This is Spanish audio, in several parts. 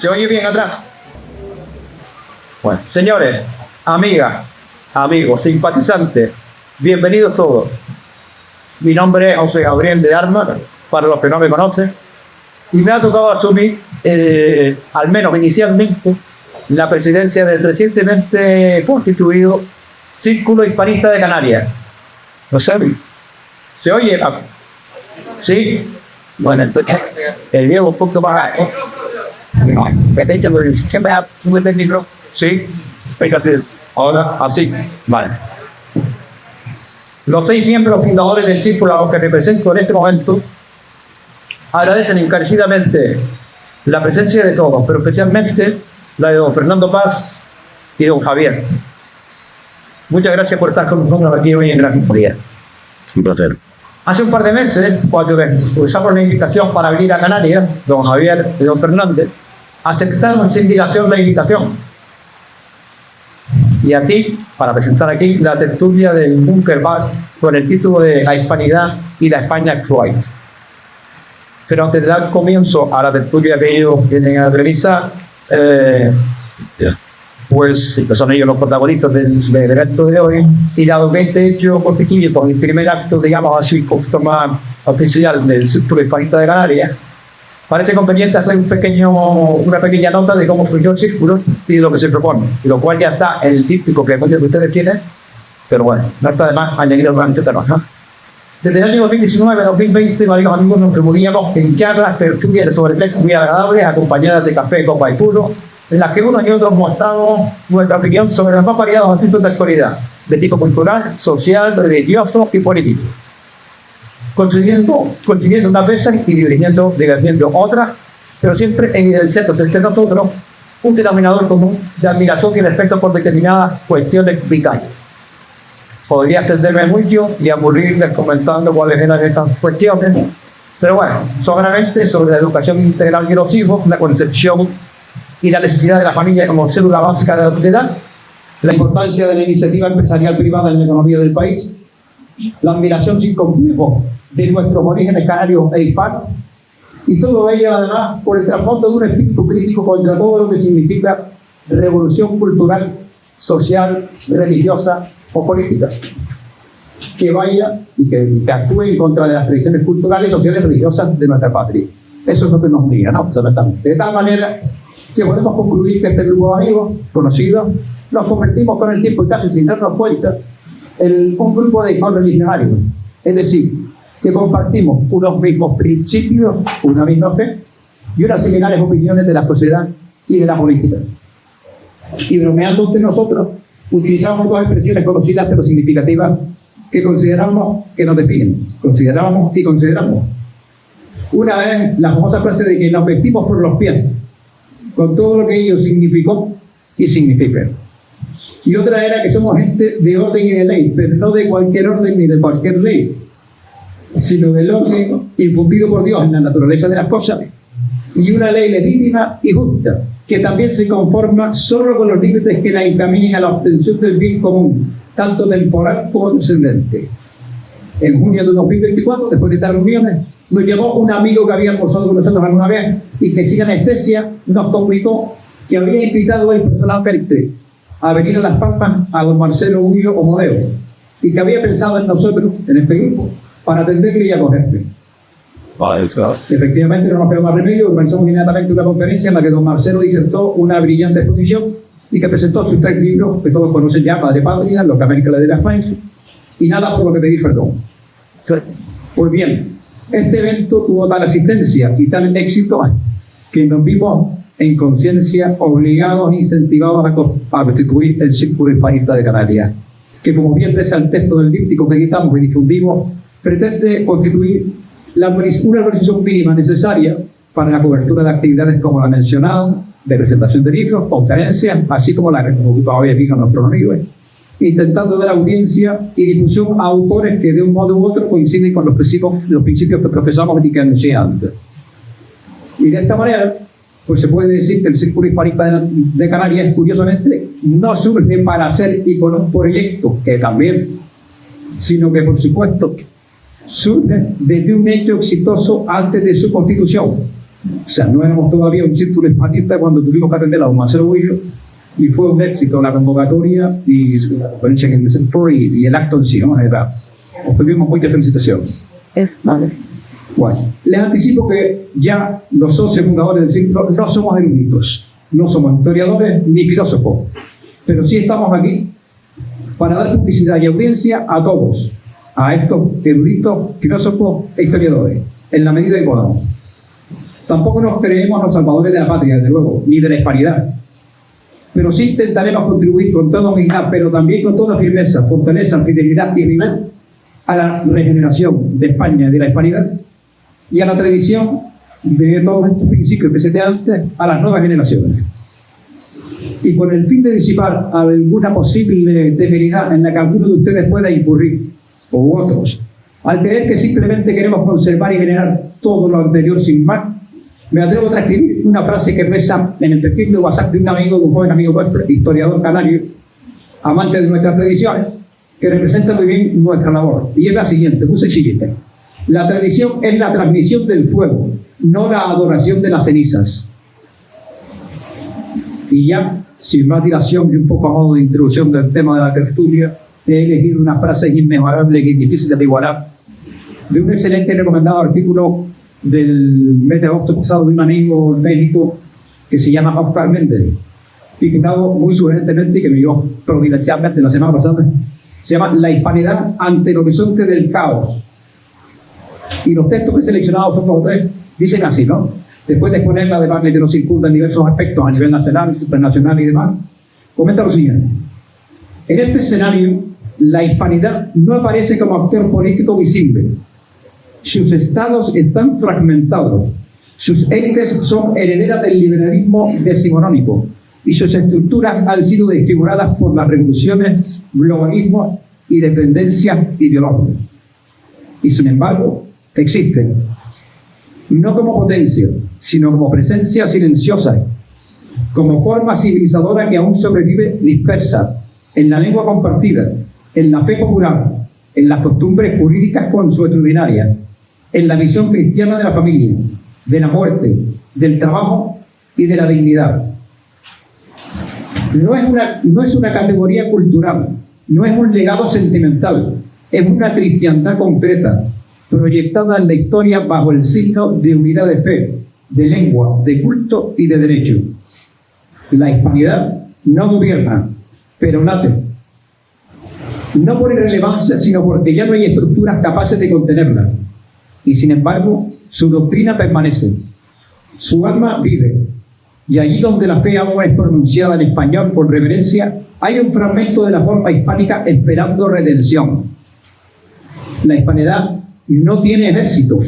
¿Se oye bien atrás? Bueno, señores, amigas, amigos, simpatizantes, bienvenidos todos. Mi nombre es José Gabriel de Armas, para los que no me conocen, y me ha tocado asumir, al menos inicialmente, la presidencia del recientemente constituido Círculo Hispanista de Canarias. ¿Lo saben? ¿Se oye? ¿Sí? Bueno, entonces, el Diego un poco más alto. Sí, fíjate, ahora así, vale. Los 6 miembros fundadores del círculo a los que represento en este momento agradecen encarecidamente la presencia de todos, pero especialmente la de don Fernando Paz y don Javier. Muchas gracias por estar con nosotros aquí hoy en Gran Compañía. Un placer. Hace un par de meses, cuando usamos la invitación para venir a Canarias, don Javier y don Fernández aceptaron sin dilación la invitación. Y aquí, para presentar aquí la tertulia del Bunker Bar con el título de La Hispanidad y la España Actual. Pero antes de dar comienzo a la tertulia que ellos vienen a realizar, pues son ellos los protagonistas del evento de hoy, y dado que este hecho constituye con el primer acto, digamos así, un poquito más oficial del Círculo Hispanista de Canarias, parece conveniente hacer una pequeña nota de cómo surgió el círculo y de lo que se propone, y lo cual ya está en el típico que ustedes tienen, pero bueno, no está de más añadir durante este tema, ¿no? Desde el año 2019-2020, varios amigos nos reuníamos en charlas, tertulias sobre textos muy agradables, acompañadas de café, copa y puro, en las que unos y otros mostramos nuestra opinión sobre los más variados asuntos de actualidad, de tipo cultural, social, religioso y político, consiguiendo unas veces y dirigiendo otras, pero siempre evidenciando entre nosotros un denominador común de admiración y respeto por determinadas cuestiones vitales. Podría extenderme mucho y aburrirles comentando cuáles eran estas cuestiones, pero bueno, someramente sobre la educación integral de los hijos, la concepción y la necesidad de la familia como célula básica de la sociedad, la importancia de la iniciativa empresarial privada en la economía del país, la admiración sin complejo de nuestros orígenes canarios e hispanos, y todo ello además por el trasfondo de un espíritu crítico contra todo lo que significa revolución cultural, social, religiosa o política, que vaya y que actúe en contra de las tradiciones culturales, sociales y religiosas de nuestra patria. Eso es lo que nos diga, ¿no? De tal manera que podemos concluir que este grupo de amigos, conocidos, nos convertimos con el tiempo y casi sin darnos cuenta en un grupo de correligionarios, es decir, que compartimos unos mismos principios, una misma fe y unas similares opiniones de la sociedad y de la política. Y bromeando entre nosotros, utilizamos dos expresiones conocidas pero significativas que consideramos que nos definen, consideramos y consideramos. Una es la famosa frase de que nos vestimos por los pies, con todo lo que ello significó y significa. Y otra era que somos gente de orden y de ley, pero no de cualquier orden ni de cualquier ley, sino del orden infundido por Dios en la naturaleza de las cosas, y una ley legítima y justa, que también se conforma solo con los límites que la encaminen a la obtención del bien común, tanto temporal como trascendente. En junio de 2024, después de estas reuniones, nos llamó un amigo que había almorzado con nosotros alguna vez y que sin anestesia nos comunicó que había invitado él personalmente a venir a Las Palmas a don Marcelo Ullo Omodeo, y que había pensado en nosotros, en este grupo, para atenderle y acogerle. Vale, claro. Efectivamente, no nos quedó más remedio, organizamos inmediatamente una conferencia en la que don Marcelo disertó una brillante exposición y que presentó sus 3 libros que todos conocen ya: Padre Patria, Lo que América le dé la Francia y Nada por lo que pedí perdón. Pues bien, este evento tuvo tal asistencia y tal éxito que nos vimos en conciencia obligados e incentivados a constituir el Círculo Hispanista de Canarias, que, como bien reza el texto del díptico que editamos y difundimos, pretende constituir una organización mínima necesaria para la cobertura de actividades como la mencionada, de presentación de libros, conferencias, así como la que todavía fijan nuestros amigos, intentando dar audiencia y difusión a autores que de un modo u otro coinciden con los principios que profesamos y que anuncié antes. Y de esta manera, pues se puede decir que el Círculo Hispanista de Canarias, curiosamente, no surge para hacer y con un proyecto, que también, sino que, por supuesto, surge desde un hecho exitoso antes de su constitución, O sea, no éramos todavía un círculo hispanista cuando tuvimos que atender a don Marcelo Huillo, y fue un éxito la convocatoria y la conferencia que presentó y el acto en sí, ¿no? Obtuvimos muchas felicitaciones. Vale. Bueno, les anticipo que ya los socios fundadores del círculo no somos eruditos, no somos historiadores ni filósofos, pero sí estamos aquí para dar publicidad y audiencia a todos, a estos eruditos, filósofos e historiadores, en la medida que podamos. Tampoco nos creemos los salvadores de la patria, desde luego, ni de la hispanidad, pero sí intentaremos contribuir con toda humildad, pero también con toda firmeza, fortaleza, fidelidad y rigor a la regeneración de España y de la hispanidad y a la tradición de todos estos principios que se dan antes a las nuevas generaciones. Y con el fin de disipar alguna posible temeridad en la que alguno de ustedes pueda incurrir, o otros, al creer que simplemente queremos conservar y venerar todo lo anterior sin más, me atrevo a transcribir una frase que reza en el perfil de WhatsApp de un joven amigo nuestro, historiador canario, amante de nuestras tradiciones, que representa muy bien nuestra labor. Y es la siguiente, muy sencillita. La tradición es la transmisión del fuego, no la adoración de las cenizas. Y ya, sin más dilación y un poco a modo de introducción del tema de la tertulia, he elegido una frase inmejorable y difícil de igualar, de un excelente y recomendado artículo del mes de agosto pasado de un amigo médico que se llama Oscar Méndez, titulado muy sugerentemente y que me dio providencialmente la semana pasada, se llama La hispanidad ante el horizonte del caos. Y los textos que he seleccionado son dos o tres, dicen así, ¿no? Después de exponerla además que nos circunda en diversos aspectos a nivel nacional, internacional y demás, comenta lo siguiente. En este escenario, la hispanidad no aparece como actor político visible. Sus estados están fragmentados, sus élites son herederas del liberalismo decimonónico y sus estructuras han sido desfiguradas por las revoluciones, globalismo y dependencias ideológicas. Y sin embargo, existen, no como potencia, sino como presencia silenciosa, como forma civilizadora que aún sobrevive dispersa en la lengua compartida, en la fe popular, en las costumbres jurídicas consuetudinarias, en la visión cristiana de la familia, de la muerte, del trabajo y de la dignidad. No es una categoría cultural, no es un legado sentimental, es una cristiandad concreta, proyectada en la historia bajo el signo de unidad de fe, de lengua, de culto y de derecho. La hispanidad no gobierna, pero late. No por irrelevancia, sino porque ya no hay estructuras capaces de contenerla. Y sin embargo, su doctrina permanece. Su alma vive. Y allí donde la fe aún es pronunciada en español por reverencia, hay un fragmento de la forma hispánica esperando redención. La hispanidad no tiene ejército,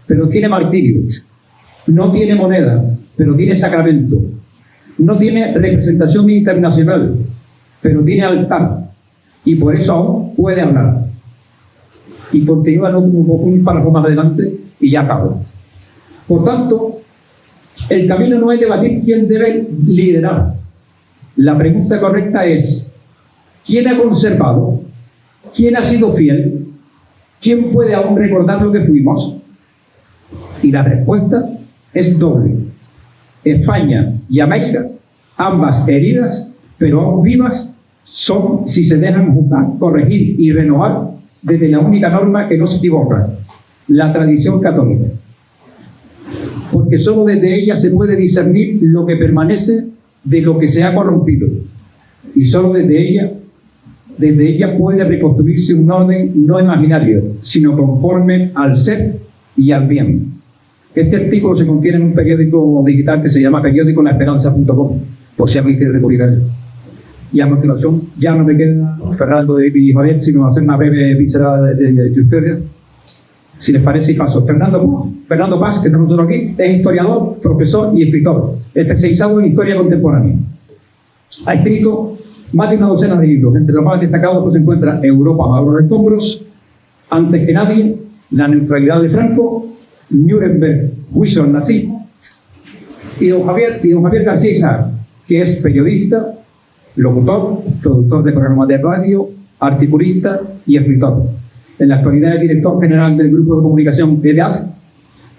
pero tiene martirios. No tiene moneda, pero tiene sacramento. No tiene representación internacional, pero tiene altar. Y por eso aún puede hablar. Y continúa un párrafo más adelante y ya acabo. Por tanto, el camino no es debatir quién debe liderar. La pregunta correcta es: ¿quién ha conservado? ¿Quién ha sido fiel? ¿Quién puede aún recordar lo que fuimos? Y la respuesta es doble. España y América, ambas heridas, pero aún vivas, son si se dejan juzgar, corregir y renovar desde la única norma que no se equivoca, la tradición católica. Porque solo desde ella se puede discernir lo que permanece de lo que se ha corrompido. Y solo desde ella puede reconstruirse un orden no imaginario, sino conforme al ser y al bien. Este artículo se contiene en un periódico digital que se llama periódicolasperanza.com, por si alguien quiere recurrir a él. Y a continuación, ya no me queda, Fernando y Javier, sino hacer una breve pincelada de ustedes, si les parece, y paso. Fernando Paz, que tenemos nosotros aquí, es historiador, profesor y escritor, especializado en historia contemporánea. Ha escrito más de una docena de libros, entre los más destacados pues se encuentra Europa bajo los escombros, Antes que nadie, La neutralidad de Franco, Nuremberg, Juicio al nazismo, y don Javier García Isaac, que es periodista, locutor, productor de programas de radio, articulista y escritor. En la actualidad es director general del Grupo de Comunicación EDAD,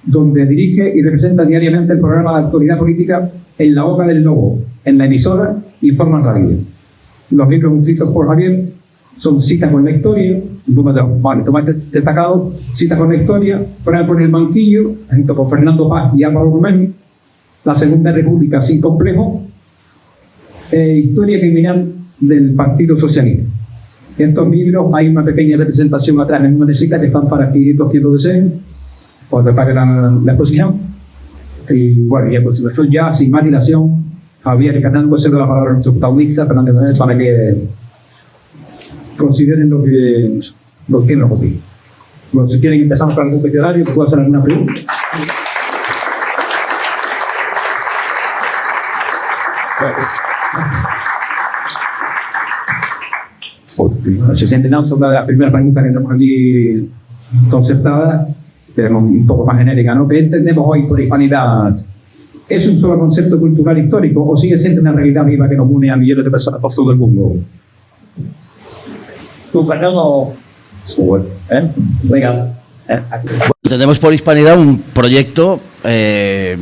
donde dirige y representa diariamente el programa de actualidad política En la Boca del Lobo, en la emisora y Forma Radio. Los libros escritos por Javier son Citas con la Historia, uno de los más destacados, Citas con la Historia, Franco en el banquillo, junto con Fernando Paz y Álvaro Romero, La Segunda República sin complejo, Historia criminal del Partido Socialista. En estos libros hay una pequeña representación atrás en una mesita que están para adquirir los que lo deseen, o te pagan la exposición. Y bueno, ya por supuesto, ya sin más dilación, Javier Canal, pues cedo la palabra a nuestro taurista Fernández para que consideren lo que nos pide. Bueno, si quieren empezamos con algún peticionario, puedo hacer alguna pregunta. Se sienten sobre la primera pregunta que tenemos aquí concertada, tenemos un poco más genérica, ¿no? ¿Qué entendemos hoy por hispanidad? ¿Es un solo concepto cultural histórico o sigue siendo una realidad viva que nos une a millones de personas por todo el mundo? ¿Tú, Fernando? Venga. Entendemos por hispanidad un proyecto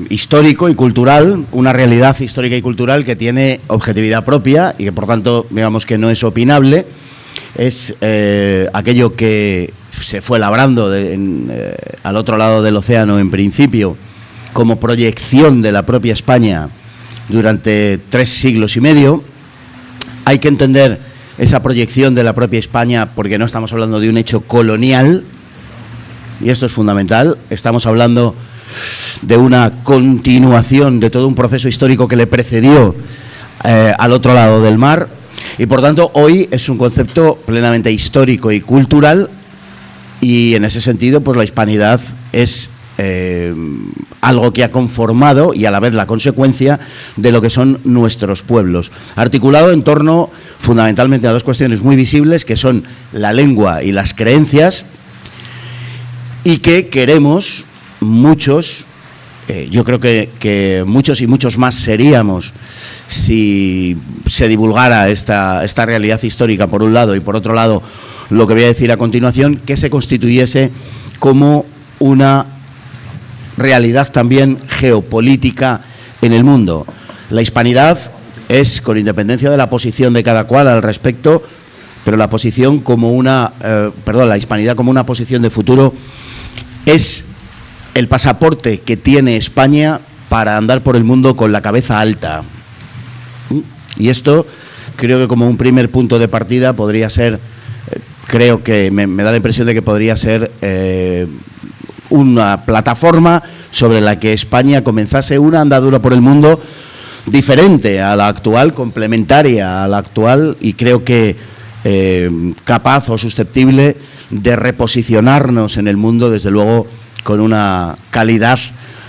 histórico y cultural, una realidad histórica y cultural que tiene objetividad propia y que por tanto digamos que no es opinable, es aquello que se fue labrando al otro lado del océano en principio como proyección de la propia España durante 3 siglos y medio. Hay que entender esa proyección de la propia España porque no estamos hablando de un hecho colonial, y esto es fundamental, estamos hablando de una continuación de todo un proceso histórico que le precedió al otro lado del mar, y por tanto hoy es un concepto plenamente histórico y cultural, y en ese sentido pues la hispanidad es algo que ha conformado y a la vez la consecuencia de lo que son nuestros pueblos, articulado en torno fundamentalmente a 2 cuestiones muy visibles que son la lengua y las creencias, y que queremos muchos, yo creo que muchos y muchos más seríamos si se divulgara esta realidad histórica por un lado, y por otro lado lo que voy a decir a continuación, que se constituyese como una realidad también geopolítica en el mundo. La hispanidad es, con independencia de la posición de cada cual al respecto, pero la posición como la hispanidad como una posición de futuro es el pasaporte que tiene España para andar por el mundo con la cabeza alta. Y esto creo que como un primer punto de partida podría ser, creo que me da la impresión de que podría ser una plataforma sobre la que España comenzase una andadura por el mundo diferente a la actual, complementaria a la actual, y creo que capaz o susceptible de reposicionarnos en el mundo, desde luego, con una calidad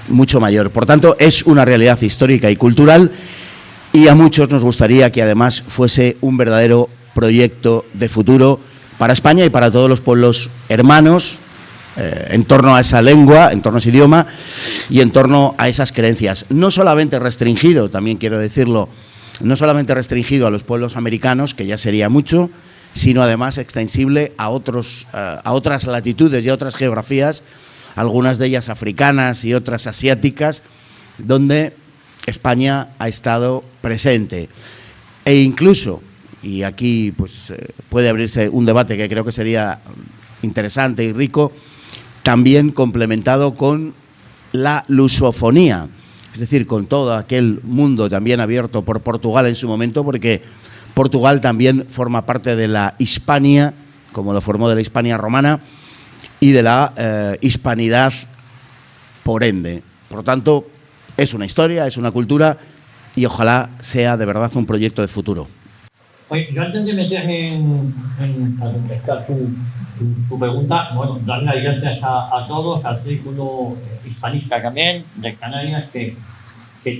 mucho mayor. Por tanto, es una realidad histórica y cultural, y a muchos nos gustaría que además fuese un verdadero proyecto de futuro para España y para todos los pueblos hermanos, en torno a esa lengua, en torno a ese idioma y en torno a esas creencias. No solamente restringido, también quiero decirlo, no solamente restringido a los pueblos americanos, que ya sería mucho, sino además extensible a otras latitudes y a otras geografías, algunas de ellas africanas y otras asiáticas, donde España ha estado presente. E incluso, y aquí pues puede abrirse un debate que creo que sería interesante y rico, también complementado con la lusofonía, es decir, con todo aquel mundo también abierto por Portugal en su momento, porque Portugal también forma parte de la Hispania, como lo formó de la Hispania romana, y de la hispanidad por ende. Por lo tanto, es una historia, es una cultura, y ojalá sea de verdad un proyecto de futuro. Oye, yo antes de meterme a contestar tu pregunta, bueno, dar las gracias a todos, al Círculo Hispanista también de Canarias, que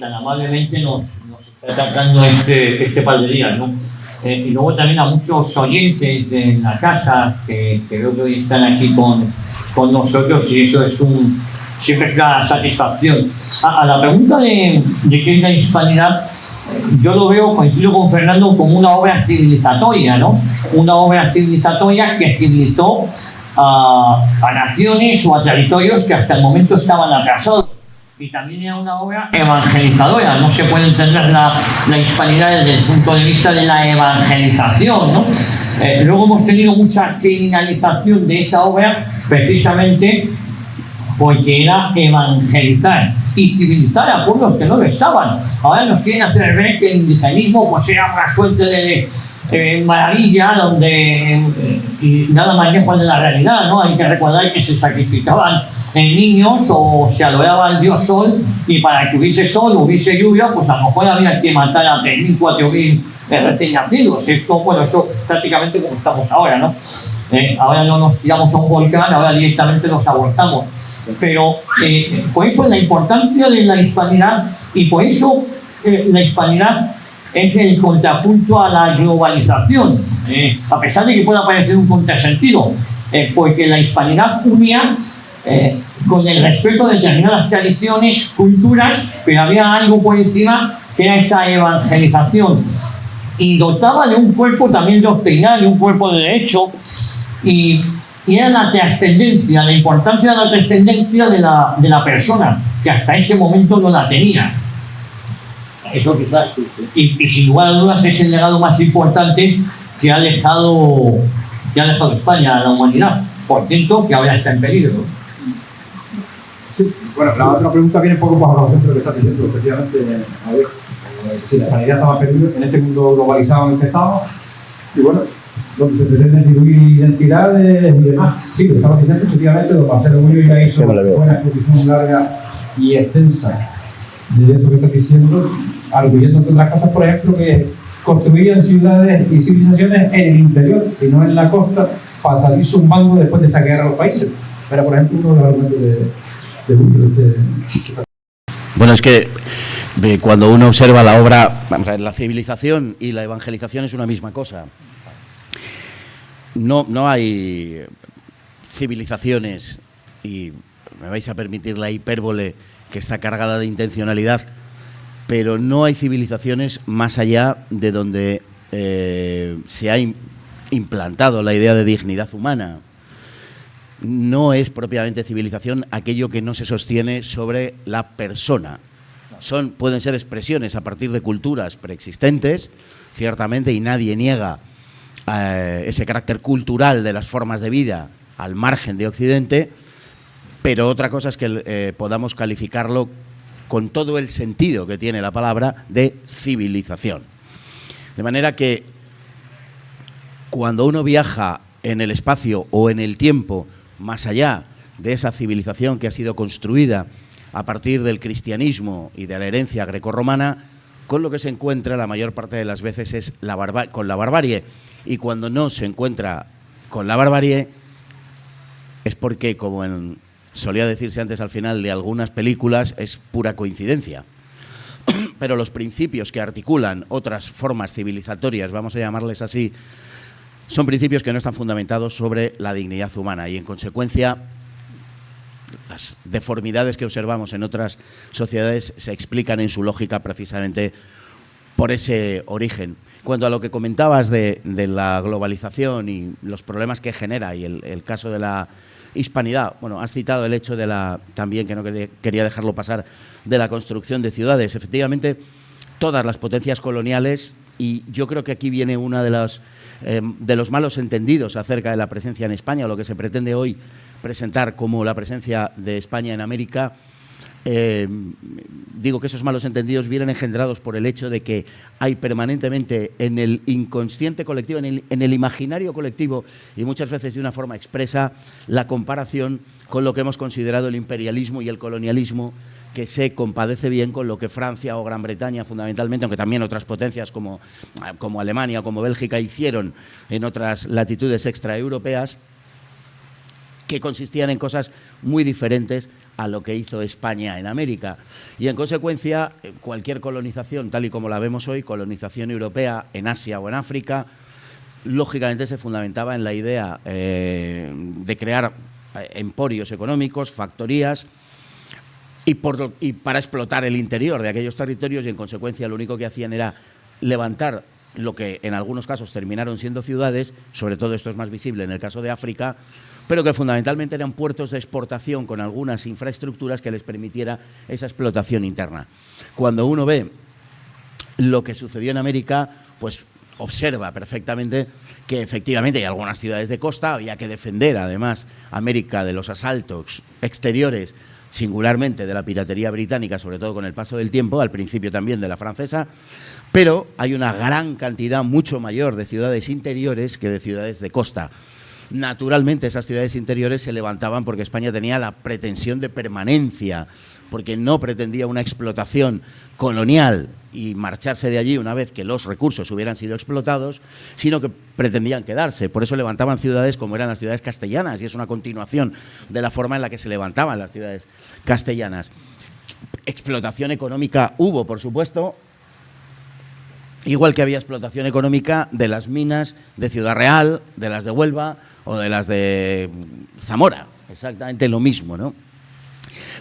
tan amablemente nos está tratando este par de días, ¿no? Y luego también a muchos oyentes de la casa que veo que hoy están aquí con nosotros, y eso siempre es una satisfacción. A la pregunta de qué es la hispanidad, yo lo veo, coincido con Fernando, como una obra civilizatoria, ¿no? Una obra civilizatoria que civilizó a naciones o a territorios que hasta el momento estaban atrasados. Y también era una obra evangelizadora. No se puede entender la hispanidad desde el punto de vista de la evangelización, ¿no? Luego hemos tenido mucha criminalización de esa obra precisamente porque era evangelizar y civilizar a pueblos que no lo estaban. Ahora nos quieren hacer ver que el indigenismo pues era una suerte de maravilla donde y nada más lejos de la realidad, ¿no? Hay que recordar que se sacrificaban niños o se adoraba al dios sol, y para que hubiese sol o hubiese lluvia, pues a lo mejor había que matar a 3.000, 4.000 recién nacidos. Esto, bueno, eso prácticamente como estamos ahora, ¿no? Ahora no nos tiramos a un volcán, ahora directamente nos abortamos. Pero por eso la importancia de la hispanidad, y por eso la hispanidad es el contrapunto a la globalización, a pesar de que pueda parecer un contrasentido, porque la hispanidad unía con el respeto de determinadas tradiciones, culturas, pero había algo por encima que era esa evangelización, y dotaba de un cuerpo también doctrinal, de un cuerpo de derecho, y era la trascendencia, la importancia de la trascendencia de la persona, que hasta ese momento no la tenía. Eso quizás, y sin lugar a dudas es el legado más importante que ha dejado España a la humanidad, por cierto, que ahora está en peligro. Sí, bueno, la otra pregunta viene un poco bajo la centro de lo que estás diciendo. Efectivamente, a ver, si la humanidad está más perdida en este mundo globalizado en el que estamos, y bueno, donde se pretenden diluir identidades y demás. Sí, lo que estamos diciendo, efectivamente, don Marcelo Muñoz ya hizo una exposición larga y extensa de eso que estás diciendo, arguyendo entre otras cosas, por ejemplo, que construían ciudades y civilizaciones en el interior y no en la costa para salir zumbando después de saquear a los países. Era, por ejemplo, uno de los argumentos de Muñoz. Bueno, es que cuando uno observa la obra, vamos a ver, la civilización y la evangelización es una misma cosa. No hay civilizaciones, y me vais a permitir la hipérbole que está cargada de intencionalidad, pero no hay civilizaciones más allá de donde se ha implantado la idea de dignidad humana. No es propiamente civilización aquello que no se sostiene sobre la persona. Pueden ser expresiones a partir de culturas preexistentes, ciertamente, y nadie niega ese carácter cultural de las formas de vida al margen de Occidente, pero otra cosa es que podamos calificarlo con todo el sentido que tiene la palabra de civilización. De manera que cuando uno viaja en el espacio o en el tiempo más allá de esa civilización que ha sido construida a partir del cristianismo y de la herencia grecorromana, con lo que se encuentra la mayor parte de las veces es con la barbarie. Y cuando no se encuentra con la barbarie es porque, como solía decirse antes al final de algunas películas, es pura coincidencia. Pero los principios que articulan otras formas civilizatorias, vamos a llamarles así, son principios que no están fundamentados sobre la dignidad humana, y en consecuencia las deformidades que observamos en otras sociedades se explican en su lógica precisamente por ese origen. Cuanto a lo que comentabas de la globalización y los problemas que genera y el caso de la hispanidad, bueno, has citado el hecho también, que no quería dejarlo pasar, de la construcción de ciudades. Efectivamente, todas las potencias coloniales, y yo creo que aquí viene una de los malos entendidos acerca de la presencia en España, o lo que se pretende hoy presentar como la presencia de España en América. Digo que esos malos entendidos vienen engendrados por el hecho de que hay permanentemente en el inconsciente colectivo, en el imaginario colectivo, y muchas veces de una forma expresa, la comparación con lo que hemos considerado el imperialismo y el colonialismo, que se compadece bien con lo que Francia o Gran Bretaña fundamentalmente, aunque también otras potencias como Alemania o como Bélgica hicieron en otras latitudes extraeuropeas, que consistían en cosas muy diferentes a lo que hizo España en América. Y en consecuencia, cualquier colonización, tal y como la vemos hoy, colonización europea en Asia o en África, lógicamente se fundamentaba en la idea de crear emporios económicos, factorías, y para explotar el interior de aquellos territorios, y en consecuencia lo único que hacían era levantar lo que en algunos casos terminaron siendo ciudades, sobre todo esto es más visible en el caso de África, pero que fundamentalmente eran puertos de exportación con algunas infraestructuras que les permitiera esa explotación interna. Cuando uno ve lo que sucedió en América, pues observa perfectamente que efectivamente hay algunas ciudades de costa, había que defender además América de los asaltos exteriores, singularmente de la piratería británica, sobre todo con el paso del tiempo, al principio también de la francesa, pero hay una gran cantidad mucho mayor de ciudades interiores que de ciudades de costa. Naturalmente esas ciudades interiores se levantaban porque España tenía la pretensión de permanencia, porque no pretendía una explotación colonial y marcharse de allí una vez que los recursos hubieran sido explotados, sino que pretendían quedarse. Por eso levantaban ciudades como eran las ciudades castellanas, y es una continuación de la forma en la que se levantaban las ciudades castellanas. Explotación económica hubo, por supuesto, igual que había explotación económica de las minas de Ciudad Real, de las de Huelva o de las de Zamora. Exactamente lo mismo, ¿no?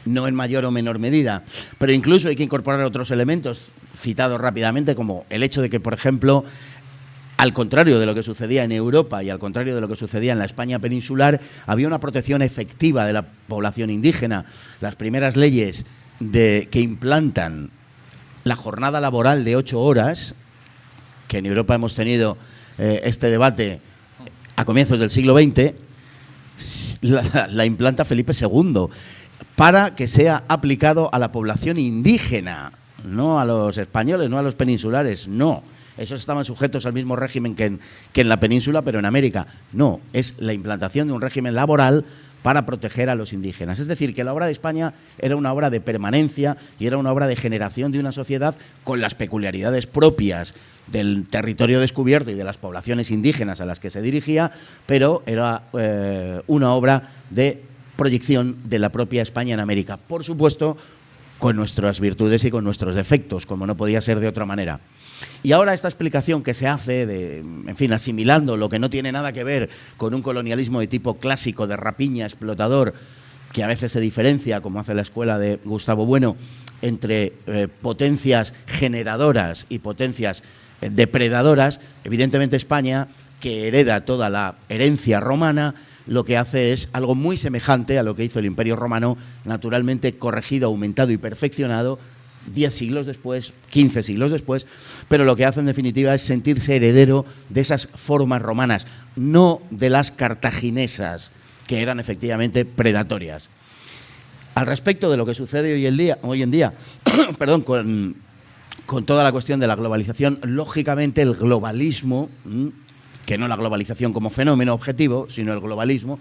No en mayor o menor medida, pero incluso hay que incorporar otros elementos citados rápidamente, como el hecho de que, por ejemplo, al contrario de lo que sucedía en Europa y al contrario de lo que sucedía en la España peninsular, había una protección efectiva de la población indígena. Las primeras leyes que implantan la jornada laboral de 8 horas, que en Europa hemos tenido este debate a comienzos del siglo XX, la implanta Felipe II, para que sea aplicado a la población indígena, no a los españoles, no a los peninsulares, no. Esos estaban sujetos al mismo régimen que en la península, pero en América. No, es la implantación de un régimen laboral para proteger a los indígenas. Es decir, que la obra de España era una obra de permanencia y era una obra de generación de una sociedad con las peculiaridades propias del territorio descubierto y de las poblaciones indígenas a las que se dirigía, pero era una obra de proyección de la propia España en América. Por supuesto, con nuestras virtudes y con nuestros defectos, como no podía ser de otra manera. Y ahora esta explicación que se hace, en fin, asimilando lo que no tiene nada que ver con un colonialismo de tipo clásico, de rapiña, explotador, que a veces se diferencia, como hace la escuela de Gustavo Bueno, entre potencias generadoras y potencias depredadoras. Evidentemente España, que hereda toda la herencia romana, lo que hace es algo muy semejante a lo que hizo el Imperio Romano, naturalmente corregido, aumentado y perfeccionado 10 siglos después, 15 siglos después, pero lo que hace en definitiva es sentirse heredero de esas formas romanas, no de las cartaginesas, que eran efectivamente predatorias. Al respecto de lo que sucede hoy en día perdón, con toda la cuestión de la globalización, lógicamente el globalismo, que no la globalización como fenómeno objetivo, sino el globalismo,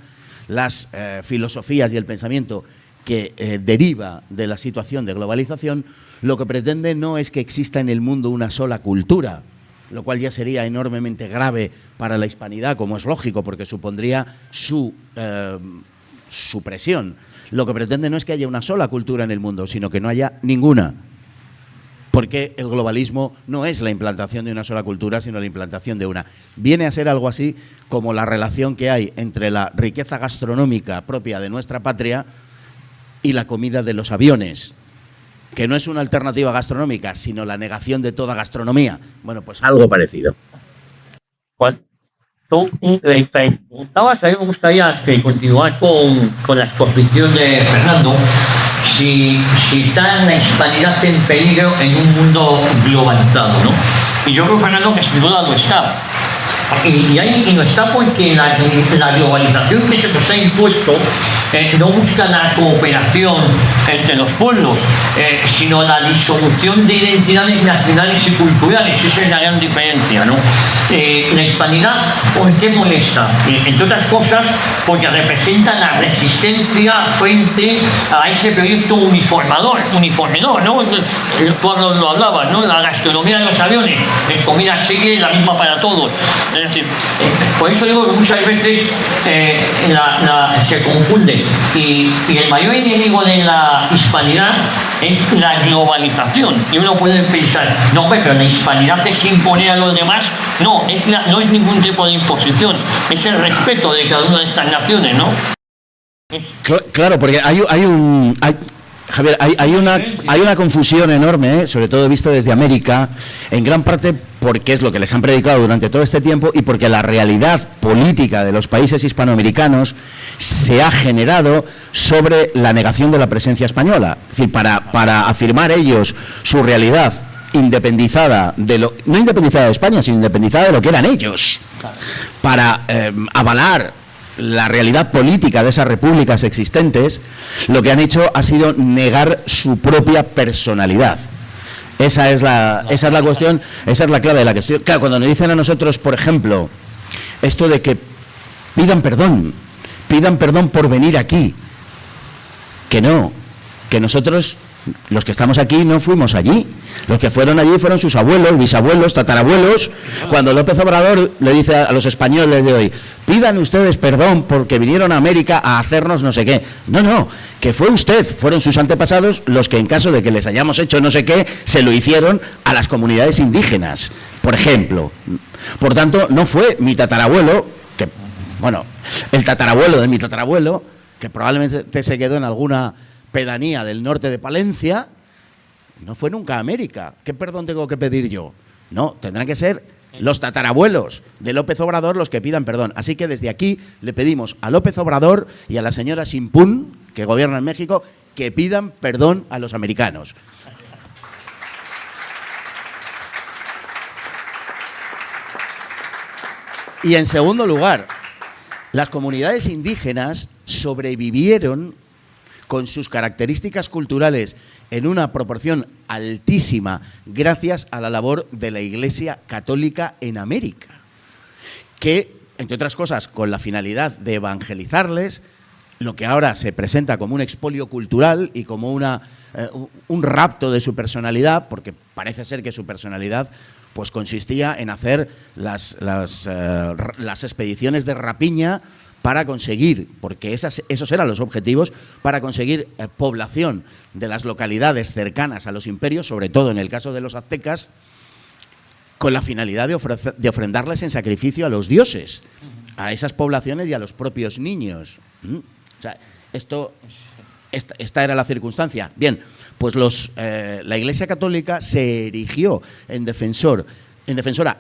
las filosofías y el pensamiento que deriva de la situación de globalización, lo que pretende no es que exista en el mundo una sola cultura, lo cual ya sería enormemente grave para la hispanidad, como es lógico, porque supondría su supresión. Lo que pretende no es que haya una sola cultura en el mundo, sino que no haya ninguna. Porque el globalismo no es la implantación de una sola cultura, sino la implantación de una. Viene a ser algo así como la relación que hay entre la riqueza gastronómica propia de nuestra patria y la comida de los aviones, que no es una alternativa gastronómica, sino la negación de toda gastronomía. Bueno, pues algo parecido. ¿Cuál? Tú preguntabas, a mí me gustaría continuar con la exposición de Fernando. Si está la hispanidad en peligro en un mundo globalizado, ¿no? Y yo creo, Fernando, que sin duda lo está. Y no está porque la globalización que se nos ha impuesto no busca la cooperación entre los pueblos, sino la disolución de identidades nacionales y culturales. Esa es la gran diferencia, ¿no? La hispanidad, ¿por qué molesta? Entre otras cosas, porque representa la resistencia frente a ese proyecto uniformedor, ¿no? Tú lo hablabas, ¿no? La gastronomía de los aviones, comida cheque, la misma para todos. Es decir, por eso digo que muchas veces se confunde. Y el mayor enemigo de la hispanidad es la globalización. Y uno puede pensar, no, pero la hispanidad es imponer a los demás. No, no es ningún tipo de imposición. Es el respeto de cada una de estas naciones, ¿no? Claro, porque Javier, hay una confusión enorme, sobre todo visto desde América, en gran parte porque es lo que les han predicado durante todo este tiempo y porque la realidad política de los países hispanoamericanos se ha generado sobre la negación de la presencia española. Es decir, para afirmar ellos su realidad independizada de lo, no independizada de España, sino independizada de lo que eran ellos, para avalar la realidad política de esas repúblicas existentes, lo que han hecho ha sido negar su propia personalidad. Esa es la cuestión, esa es la clave de la cuestión. Claro, cuando nos dicen a nosotros, por ejemplo, esto de que pidan perdón por venir aquí, que no, que nosotros, los que estamos aquí, no fuimos allí. Los que fueron allí fueron sus abuelos, bisabuelos, tatarabuelos. Cuando López Obrador le dice a los españoles de hoy, pidan ustedes perdón porque vinieron a América a hacernos no sé qué. No, que fue usted, fueron sus antepasados los que en caso de que les hayamos hecho no sé qué, se lo hicieron a las comunidades indígenas, por ejemplo. Por tanto, no fue mi tatarabuelo, que, bueno, el tatarabuelo de mi tatarabuelo, que probablemente se quedó en alguna pedanía del norte de Palencia, no fue nunca a América. ¿Qué perdón tengo que pedir yo? No, tendrán que ser los tatarabuelos de López Obrador los que pidan perdón. Así que desde aquí le pedimos a López Obrador y a la señora Simpún, que gobierna en México, que pidan perdón a los americanos. Y en segundo lugar, las comunidades indígenas sobrevivieron con sus características culturales en una proporción altísima gracias a la labor de la Iglesia Católica en América, que, entre otras cosas, con la finalidad de evangelizarles, lo que ahora se presenta como un expolio cultural y como un rapto de su personalidad, porque parece ser que su personalidad pues consistía en hacer las expediciones de rapiña para conseguir, porque esos eran los objetivos, para conseguir población de las localidades cercanas a los imperios, sobre todo en el caso de los aztecas, con la finalidad de ofrendarles en sacrificio a los dioses, a esas poblaciones y a los propios niños. O sea, esta era la circunstancia. Bien, pues la Iglesia Católica se erigió en defensora,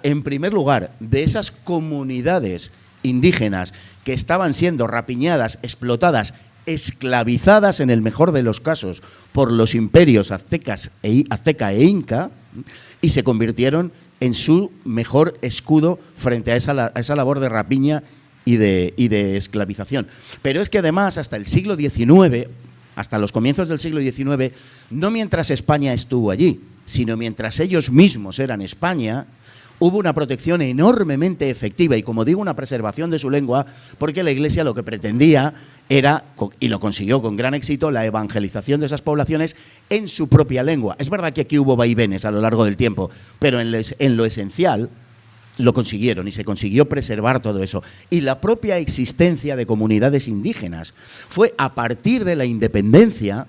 en primer lugar, de esas comunidades indígenas que estaban siendo rapiñadas, explotadas, esclavizadas en el mejor de los casos por los imperios azteca e inca, y se convirtieron en su mejor escudo frente a esa labor de rapiña y de esclavización. Pero es que además hasta el siglo XIX, hasta los comienzos del siglo XIX, no mientras España estuvo allí, sino mientras ellos mismos eran España, hubo una protección enormemente efectiva y, como digo, una preservación de su lengua, porque la Iglesia lo que pretendía era, y lo consiguió con gran éxito, la evangelización de esas poblaciones en su propia lengua. Es verdad que aquí hubo vaivenes a lo largo del tiempo, pero en lo esencial lo consiguieron y se consiguió preservar todo eso. Y la propia existencia de comunidades indígenas fue a partir de la independencia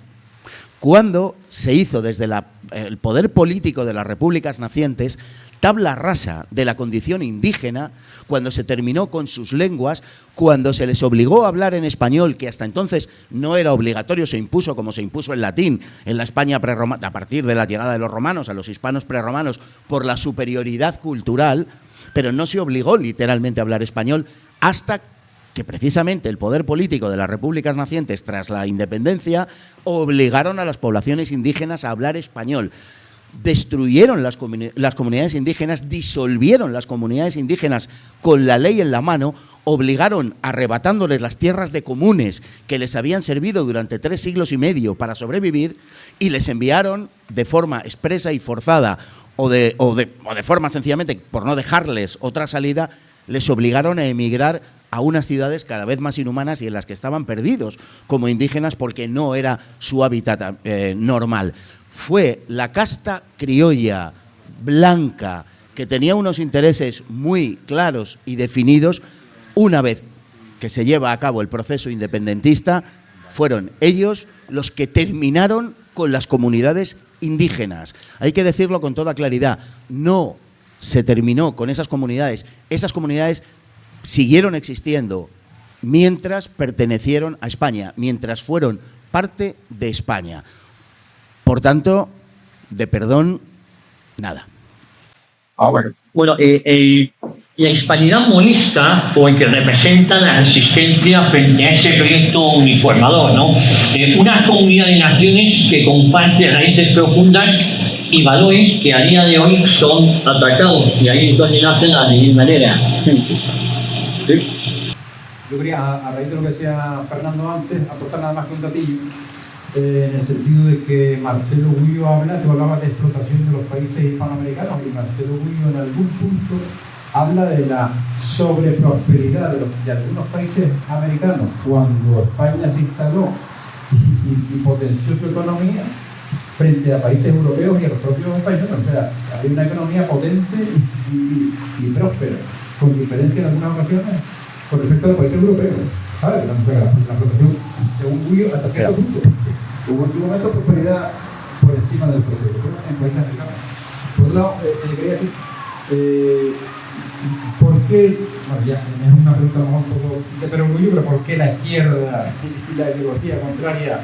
cuando se hizo desde el poder político de las repúblicas nacientes tabla rasa de la condición indígena, cuando se terminó con sus lenguas, cuando se les obligó a hablar en español, que hasta entonces no era obligatorio, se impuso como se impuso el latín en la España prerromana, a partir de la llegada de los romanos, a los hispanos prerromanos, por la superioridad cultural, pero no se obligó literalmente a hablar español hasta que precisamente el poder político de las repúblicas nacientes tras la independencia obligaron a las poblaciones indígenas a hablar español. Destruyeron las comunidades indígenas, disolvieron las comunidades indígenas con la ley en la mano, obligaron, arrebatándoles las tierras de comunes que les habían servido durante 3 siglos y medio para sobrevivir, y les enviaron de forma expresa y forzada o de forma sencillamente por no dejarles otra salida, les obligaron a emigrar a unas ciudades cada vez más inhumanas y en las que estaban perdidos como indígenas porque no era su hábitat normal. Fue la casta criolla, blanca, que tenía unos intereses muy claros y definidos. Una vez que se lleva a cabo el proceso independentista, fueron ellos los que terminaron con las comunidades indígenas. Hay que decirlo con toda claridad, no se terminó con esas comunidades siguieron existiendo mientras pertenecieron a España, mientras fueron parte de España. Por tanto, de perdón, nada. bueno. Bueno, la hispanidad monista, o el que representa la resistencia frente a ese proyecto uniformador, ¿no? Una comunidad de naciones que comparte raíces profundas y valores que a día de hoy son atacados, y ahí es donde nacen las de manera. Sí. Yo quería, a raíz de lo que decía Fernando antes, aportar nada más que un datillo, en el sentido de que Marcelo Gullo habla, tú hablabas de explotación de los países hispanoamericanos, y Marcelo Gullo en algún punto habla de la sobreprosperidad de algunos países americanos cuando España se instaló y potenció su economía frente a países europeos y a los propios españoles. O sea, hay una economía potente y próspera, con diferencia en algunas ocasiones con respecto a los países europeos. ¿Sabes? La explotación, según Gullo, hasta cierto punto. Hubo en su momento prosperidad por encima del precio europeo en países americanos. Por otro lado, quería decir, ¿por qué? Bueno, ya es una pregunta a lo mejor un poco de perogrullo, pero ¿por qué la izquierda y la ideología contraria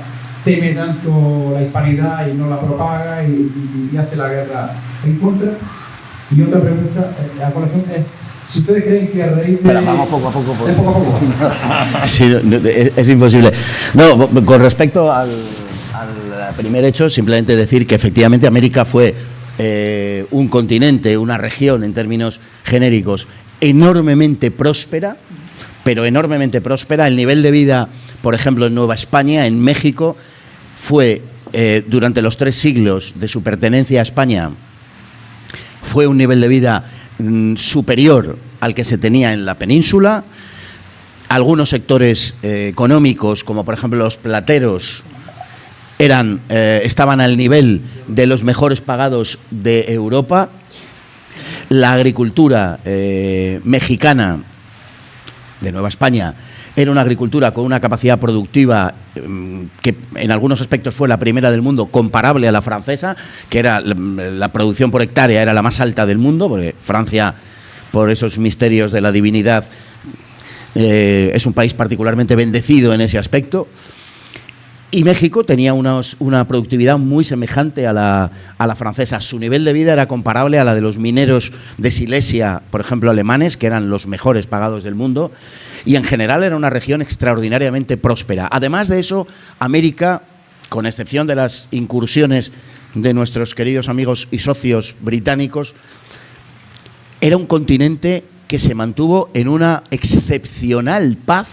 teme tanto la hispanidad y no la propaga y hace la guerra en contra? Y otra pregunta a colación es, si ustedes creen que a raíz de... Vamos poco a poco. ¿Es poco a poco? Sí, es imposible. No, con respecto al primer hecho, simplemente decir que efectivamente América fue un continente, una región en términos genéricos enormemente próspera, pero enormemente próspera. El nivel de vida, por ejemplo, en Nueva España, en México, fue durante los 3 siglos de su pertenencia a España, fue un nivel de vida superior al que se tenía en la península. Algunos sectores económicos, como por ejemplo los plateros, estaban al nivel de los mejores pagados de Europa. La agricultura mexicana de Nueva España era una agricultura con una capacidad productiva que en algunos aspectos fue la primera del mundo, comparable a la francesa, que era la producción por hectárea era la más alta del mundo, porque Francia, por esos misterios de la divinidad, es un país particularmente bendecido en ese aspecto. Y México tenía una productividad muy semejante a la francesa. Su nivel de vida era comparable a la de los mineros de Silesia, por ejemplo, alemanes, que eran los mejores pagados del mundo. Y en general era una región extraordinariamente próspera. Además de eso, América, con excepción de las incursiones de nuestros queridos amigos y socios británicos, era un continente que se mantuvo en una excepcional paz.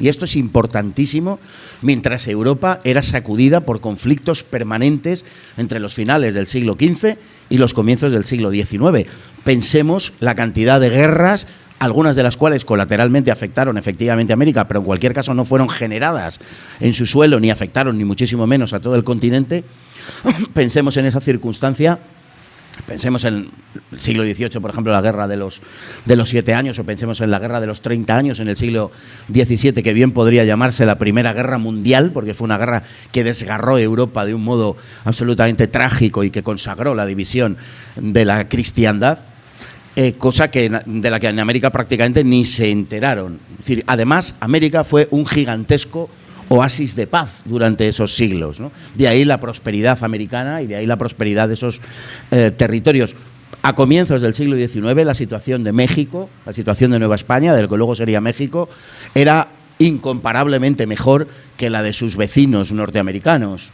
Y esto es importantísimo, mientras Europa era sacudida por conflictos permanentes entre los finales del siglo XV y los comienzos del siglo XIX. Pensemos la cantidad de guerras, algunas de las cuales colateralmente afectaron efectivamente a América, pero en cualquier caso no fueron generadas en su suelo, ni afectaron ni muchísimo menos a todo el continente. Pensemos en esa circunstancia. Pensemos en el siglo XVIII, por ejemplo, la guerra de los 7 años, o pensemos en la guerra de los 30 años en el siglo XVII, que bien podría llamarse la Primera Guerra Mundial, porque fue una guerra que desgarró Europa de un modo absolutamente trágico y que consagró la división de la cristiandad, cosa de la que en América prácticamente ni se enteraron. Es decir, además, América fue un gigantesco oasis de paz durante esos siglos, ¿no? De ahí la prosperidad americana y de ahí la prosperidad de esos territorios. A comienzos del siglo XIX, la situación de México, la situación de Nueva España, de lo que luego sería México, era incomparablemente mejor que la de sus vecinos norteamericanos.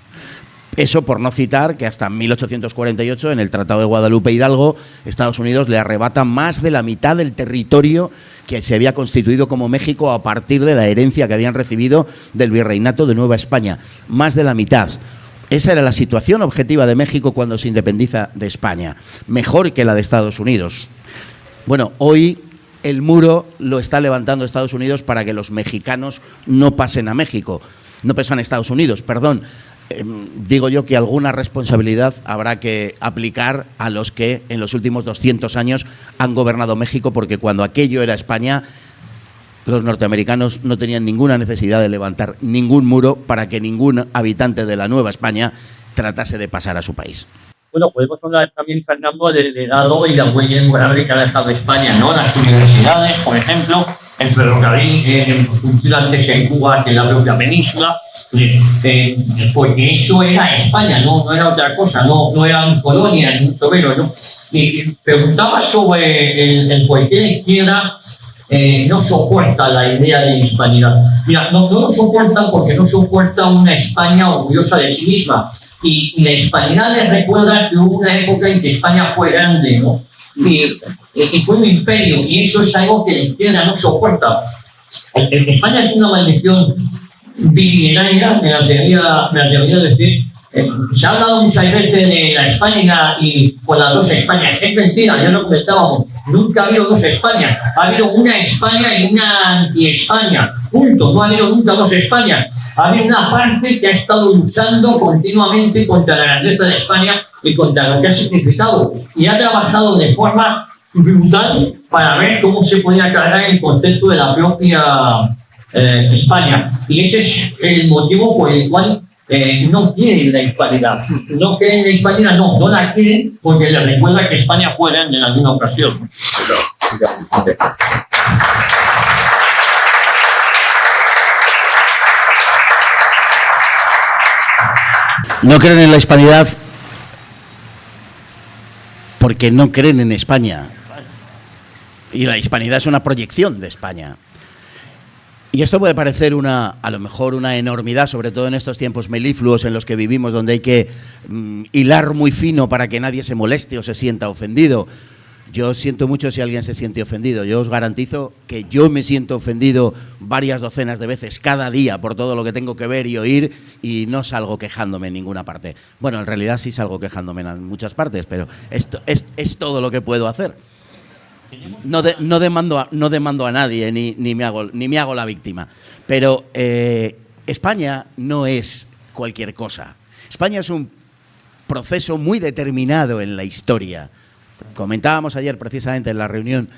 Eso por no citar que hasta 1848, en el Tratado de Guadalupe Hidalgo, Estados Unidos le arrebata más de la mitad del territorio que se había constituido como México a partir de la herencia que habían recibido del Virreinato de Nueva España. Más de la mitad. Esa era la situación objetiva de México cuando se independiza de España. Mejor que la de Estados Unidos. Bueno, hoy el muro lo está levantando Estados Unidos para que los mexicanos no pasen a México. No pasen a Estados Unidos, perdón. Digo yo que alguna responsabilidad habrá que aplicar a los que en los últimos 200 años han gobernado México, porque cuando aquello era España, los norteamericanos no tenían ninguna necesidad de levantar ningún muro para que ningún habitante de la Nueva España tratase de pasar a su país. Bueno, podemos hablar también, Fernando, del legado y la huella imborrable que ha dejado España, ¿no? Las universidades, por ejemplo, el ferrocarril funciona antes en Cuba que en la propia península, porque eso era España, no era otra cosa, no eran colonias, ni mucho menos, ¿no? Y preguntaba sobre el por qué la izquierda no soporta la idea de hispanidad. Mira, no lo soporta porque no soporta una España orgullosa de sí misma. Y la hispanidad les recuerda que hubo una época en que España fue grande, ¿no? Y fue un imperio, y eso es algo que la izquierda no soporta. España tiene una maldición bimilenaria, me atrevería a decir. Se ha hablado muchas veces de la España y con las dos Españas. Es mentira, ya lo comentábamos. Nunca ha habido dos Españas. Ha habido una España y una anti-España. Punto. No ha habido nunca dos Españas. Ha habido una parte que ha estado luchando continuamente contra la grandeza de España y contra lo que ha significado. Y ha trabajado de forma brutal para ver cómo se podía cargar el concepto de la propia España. Y ese es el motivo por el cual no quieren la hispanidad. No quieren la hispanidad, no la quieren porque les recuerda que España fue grande en alguna ocasión. No creen en la hispanidad porque no creen en España. Y la hispanidad es una proyección de España. Y esto puede parecer a lo mejor una enormidad, sobre todo en estos tiempos melifluos en los que vivimos, donde hay que hilar muy fino para que nadie se moleste o se sienta ofendido. Yo siento mucho si alguien se siente ofendido. Yo os garantizo que yo me siento ofendido varias docenas de veces cada día por todo lo que tengo que ver y oír, y no salgo quejándome en ninguna parte. Bueno, en realidad sí salgo quejándome en muchas partes, pero esto es todo lo que puedo hacer. No demando a nadie ni me hago la víctima. Pero España no es cualquier cosa. España es un proceso muy determinado en la historia. Comentábamos ayer precisamente en la reunión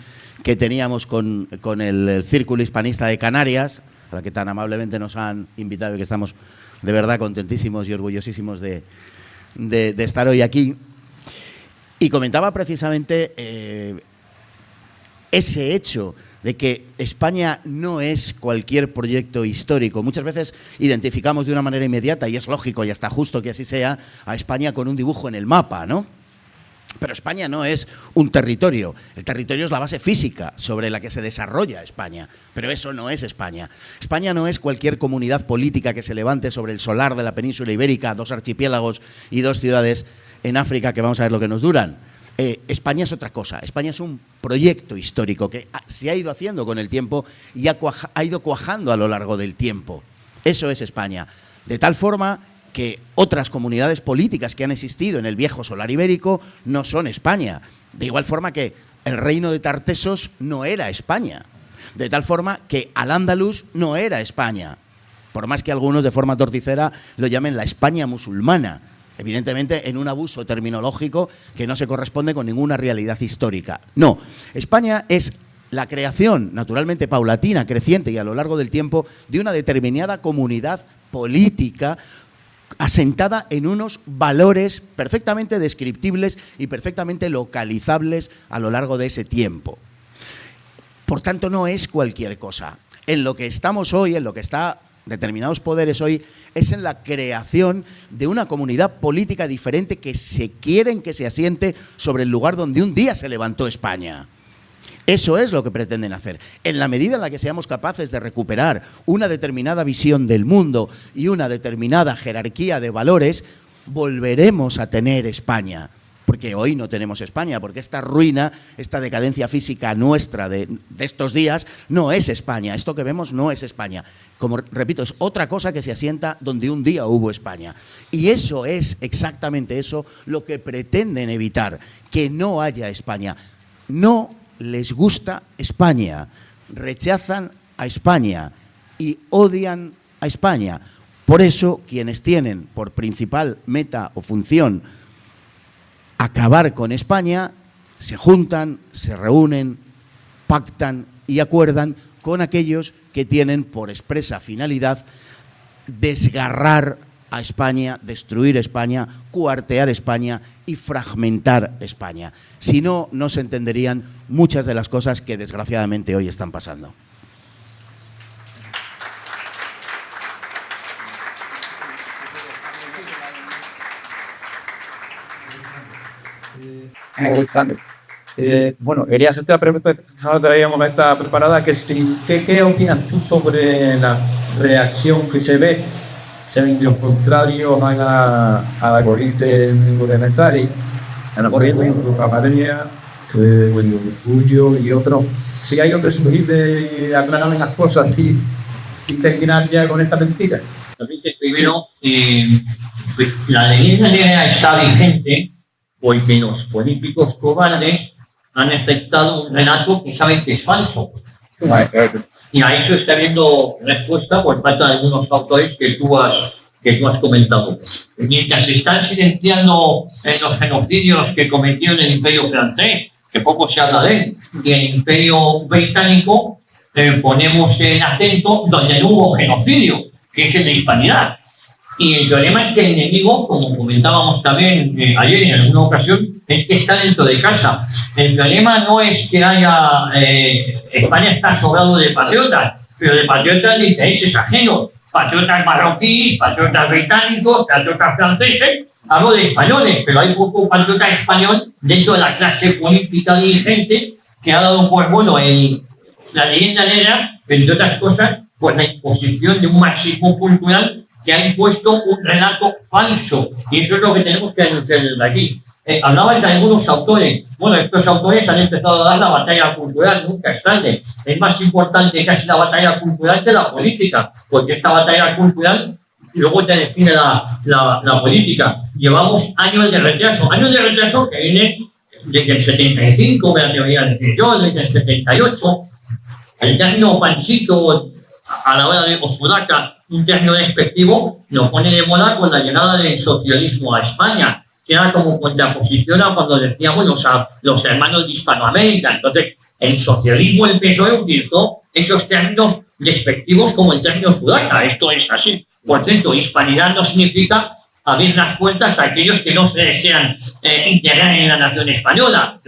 que teníamos con el Círculo Hispanista de Canarias, a la que tan amablemente nos han invitado y que estamos de verdad contentísimos y orgullosísimos de estar hoy aquí. Y comentaba precisamente ese hecho de que España no es cualquier proyecto histórico. Muchas veces identificamos de una manera inmediata, y es lógico y hasta justo que así sea, a España con un dibujo en el mapa, ¿no? Pero España no es un territorio. El territorio es la base física sobre la que se desarrolla España. Pero eso no es España. España no es cualquier comunidad política que se levante sobre el solar de la península ibérica, 2 archipiélagos y 2 ciudades en África que vamos a ver lo que nos duran. España es otra cosa. España es un proyecto histórico que se ha ido haciendo con el tiempo y ha ido cuajando a lo largo del tiempo. Eso es España. De tal forma que otras comunidades políticas que han existido en el viejo solar ibérico no son España. De igual forma que el reino de Tartesos no era España. De tal forma que Al-Ándalus no era España. Por más que algunos de forma torticera lo llamen la España musulmana. Evidentemente en un abuso terminológico que no se corresponde con ninguna realidad histórica. No, España es la creación, naturalmente paulatina, creciente y a lo largo del tiempo, de una determinada comunidad política asentada en unos valores perfectamente descriptibles y perfectamente localizables a lo largo de ese tiempo. Por tanto, no es cualquier cosa. En lo que estamos hoy, en lo que está determinados poderes hoy, es en la creación de una comunidad política diferente que se quieren que se asiente sobre el lugar donde un día se levantó España. Eso es lo que pretenden hacer. En la medida en la que seamos capaces de recuperar una determinada visión del mundo y una determinada jerarquía de valores, volveremos a tener España. Porque hoy no tenemos España, porque esta ruina, esta decadencia física nuestra de estos días no es España. Esto que vemos no es España. Como repito, es otra cosa que se asienta donde un día hubo España. Y eso es exactamente eso lo que pretenden evitar, que no haya España. No les gusta España, rechazan a España y odian a España. Por eso, quienes tienen por principal meta o función acabar con España, se juntan, se reúnen, pactan y acuerdan con aquellos que tienen por expresa finalidad desgarrar a España, destruir España, cuartear España y fragmentar España. Si no, no se entenderían muchas de las cosas que desgraciadamente hoy están pasando. Bueno, quería hacerte la pregunta que no traíamos esta preparada, que ¿qué opinas tú sobre la reacción que se ve si los contrarios van a la corriente gubernamental, a la corriente Roca-Varea, Orgullo y otros? Si hay otro surgir de aclarar las cosas y terminar ya con esta mentira. Primero, la leyenda negra está vigente porque los políticos cobardes han aceptado un relato que saben que es falso. Y a eso está habiendo respuesta por parte de algunos autores que tú has comentado. Mientras se están silenciando los genocidios que cometió el Imperio francés, que poco se habla de él, y el Imperio británico, ponemos el acento donde no hubo genocidio, que es el de hispanidad. Y el problema es que el enemigo, como comentábamos también ayer en alguna ocasión, es que está dentro de casa. El problema no es que haya... España está sobrado de patriotas, pero de patriotas de intereses ajenos. Patriotas marroquíes, patriotas británicos, patriotas franceses. Hablo de españoles, pero hay poco patriota español dentro de la clase política dirigente que ha dado por bueno la leyenda negra, entre otras cosas, pues la imposición de un marxismo cultural que ha impuesto un relato falso. Y eso es lo que tenemos que denunciar desde aquí. Hablaban de algunos autores. Bueno, estos autores han empezado a dar la batalla cultural, nunca es tarde. Es más importante casi la batalla cultural que la política, porque esta batalla cultural luego te define la política. Llevamos años de retraso que viene desde el 75, me atrevería a decir yo, desde el 78. El término panchito, a la hora de Osudaka, un término despectivo, lo pone de moda con la llegada del socialismo a España, que era como contraposición a cuando decíamos los hermanos de Hispanoamérica. Entonces, el socialismo, el PSOE utilizó esos términos despectivos como el término Sudaca. Esto es así. Por cierto, hispanidad no significa abrir las puertas a aquellos que no se desean integrar en la nación española.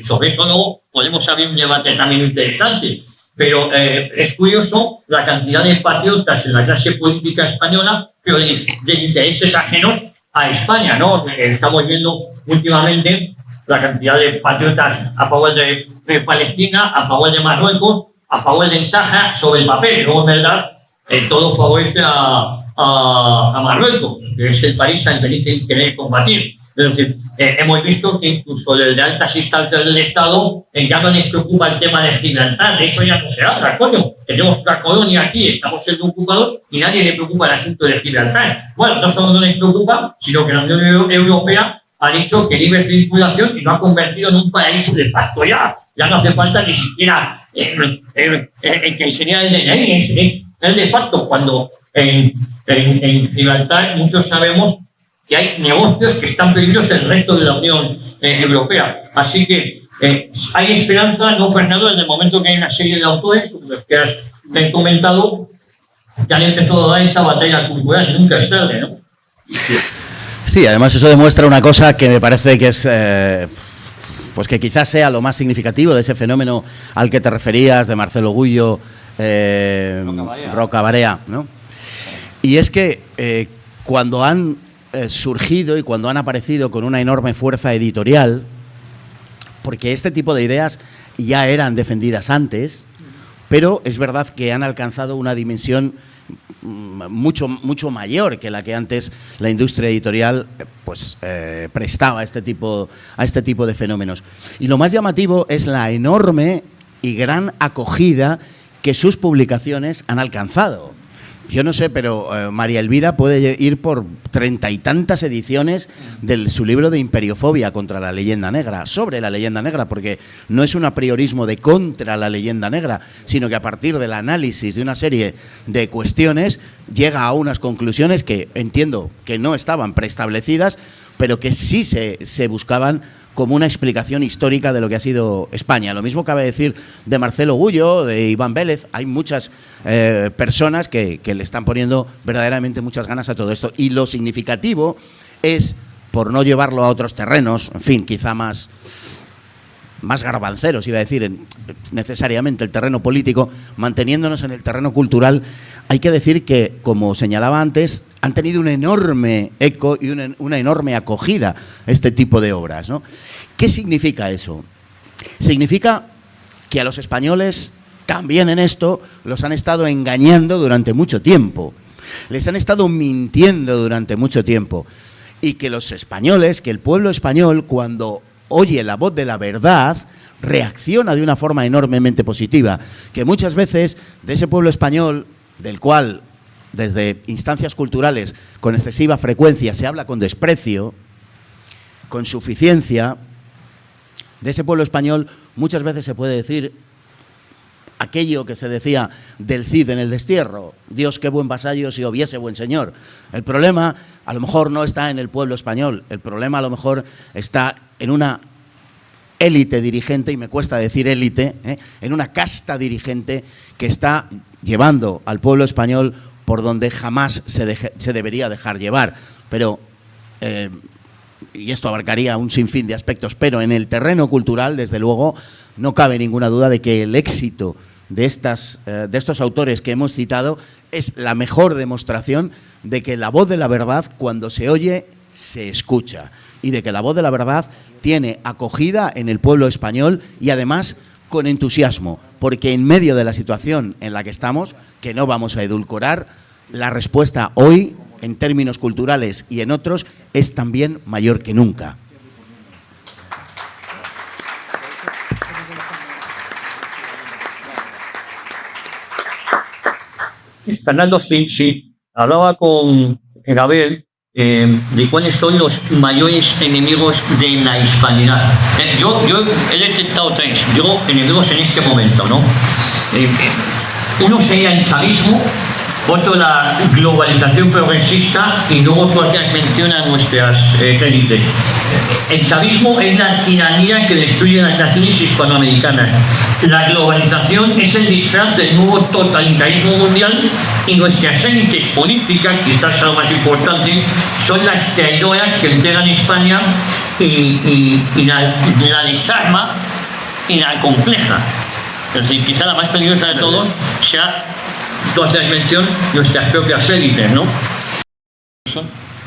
Sobre eso luego podemos abrir un debate también interesante. Pero es curioso la cantidad de patriotas en la clase política española, pero de intereses ajenos a España, ¿no? Estamos viendo últimamente la cantidad de patriotas a favor de Palestina, a favor de Marruecos, a favor del Sáhara, sobre el papel. Luego, en verdad, todo favorece a Marruecos, que es el país al que dicen querer combatir. Es decir, hemos visto que incluso desde altas instancias del Estado ya no les preocupa el tema de Gibraltar. De eso ya no se habla, coño. Tenemos una colonia aquí, estamos siendo ocupados y nadie le preocupa el asunto de Gibraltar. Bueno, no solo no les preocupa, sino que la Unión Europea ha dicho que libre circulación y lo ha convertido en un paraíso de facto ya. Ya no hace falta ni siquiera que sería el DNI, es el de facto. Cuando en Gibraltar muchos sabemos que hay negocios que están prohibidos en el resto de la Unión Europea. Así que hay esperanza, ¿no, Fernando? En el momento que hay una serie de autores, como los que has comentado, que han empezado a dar esa batalla cultural. Nunca es tarde, ¿no? Sí, además eso demuestra una cosa que me parece que es... pues que quizás sea lo más significativo de ese fenómeno al que te referías, de Marcelo Gullo, Roca-Varea, ¿no? Y es que cuando han surgido y cuando han aparecido con una enorme fuerza editorial, porque este tipo de ideas ya eran defendidas antes, pero es verdad que han alcanzado una dimensión mucho mayor que la que antes la industria editorial prestaba a este tipo de fenómenos. Y lo más llamativo es la enorme y gran acogida que sus publicaciones han alcanzado. Yo no sé, pero María Elvira puede ir por 30 y tantas ediciones de su libro de Imperiofobia contra la leyenda negra, sobre la leyenda negra, porque no es un apriorismo de contra la leyenda negra, sino que a partir del análisis de una serie de cuestiones llega a unas conclusiones que entiendo que no estaban preestablecidas, pero que sí se buscaban como una explicación histórica de lo que ha sido España. Lo mismo cabe decir de Marcelo Gullo, de Iván Vélez. Hay muchas personas que le están poniendo verdaderamente muchas ganas a todo esto. Y lo significativo es, por no llevarlo a otros terrenos, en fin, quizá más garbanceros, iba a decir, necesariamente el terreno político, manteniéndonos en el terreno cultural, hay que decir que, como señalaba antes, han tenido un enorme eco y una enorme acogida este tipo de obras, ¿no? ¿Qué significa eso? Significa que a los españoles también en esto los han estado engañando durante mucho tiempo. Les han estado mintiendo durante mucho tiempo. Y que los españoles, que el pueblo español, cuando oye la voz de la verdad, reacciona de una forma enormemente positiva. Que muchas veces de ese pueblo español, del cual desde instancias culturales con excesiva frecuencia se habla con desprecio, con suficiencia, de ese pueblo español muchas veces se puede decir aquello que se decía del Cid en el destierro: Dios, qué buen vasallo si hubiese buen señor. El problema a lo mejor no está en el pueblo español, el problema a lo mejor está en una élite dirigente, y me cuesta decir élite, en una casta dirigente que está llevando al pueblo español por donde jamás se debería dejar llevar. Pero, y esto abarcaría un sinfín de aspectos, pero en el terreno cultural, desde luego, no cabe ninguna duda de que el éxito de estos autores que hemos citado es la mejor demostración de que la voz de la verdad, cuando se oye, se escucha, y de que la voz de la verdad tiene acogida en el pueblo español, y además con entusiasmo, porque en medio de la situación en la que estamos, que no vamos a edulcorar, la respuesta hoy, en términos culturales y en otros, es también mayor que nunca. Fernando, sí, hablaba con Gabriel de cuáles son los mayores enemigos de la hispanidad. Yo he detectado tres, enemigos en este momento, ¿no? Uno sería el chavismo, otro la globalización progresista, y luego tú hacías mención a nuestras élites. El chavismo es la tiranía que destruye las naciones hispanoamericanas. La globalización es el disfraz del nuevo totalitarismo mundial, y nuestras élites políticas, quizás lo más importante, son las traidoras que entregan España y la desarma y la compleja. Es decir, quizá la más peligrosa de todos sea, tú haces mención, nuestras propias élites, ¿no?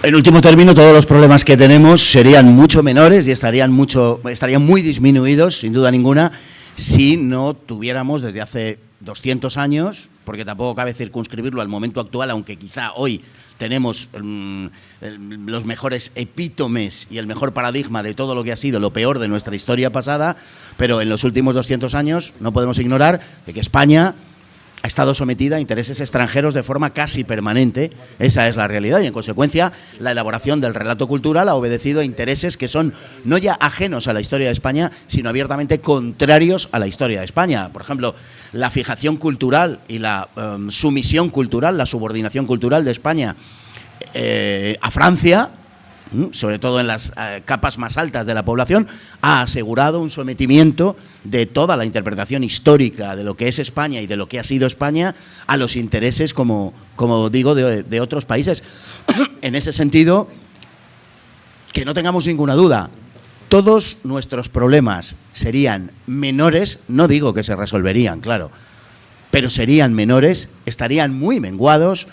En último término, todos los problemas que tenemos serían mucho menores y estarían muy disminuidos, sin duda ninguna, si no tuviéramos desde hace 200 años, porque tampoco cabe circunscribirlo al momento actual, aunque quizá hoy tenemos los mejores epítomes y el mejor paradigma de todo lo que ha sido lo peor de nuestra historia pasada, pero en los últimos 200 años no podemos ignorar de que España ha estado sometida a intereses extranjeros de forma casi permanente. Esa es la realidad, y en consecuencia la elaboración del relato cultural ha obedecido a intereses que son no ya ajenos a la historia de España, sino abiertamente contrarios a la historia de España. Por ejemplo, la fijación cultural y la sumisión cultural, la subordinación cultural de España a Francia, sobre todo en las capas más altas de la población, ha asegurado un sometimiento de toda la interpretación histórica de lo que es España y de lo que ha sido España a los intereses, como digo, de otros países. En ese sentido, que no tengamos ninguna duda, todos nuestros problemas serían menores, no digo que se resolverían, claro, pero serían menores, estarían muy menguados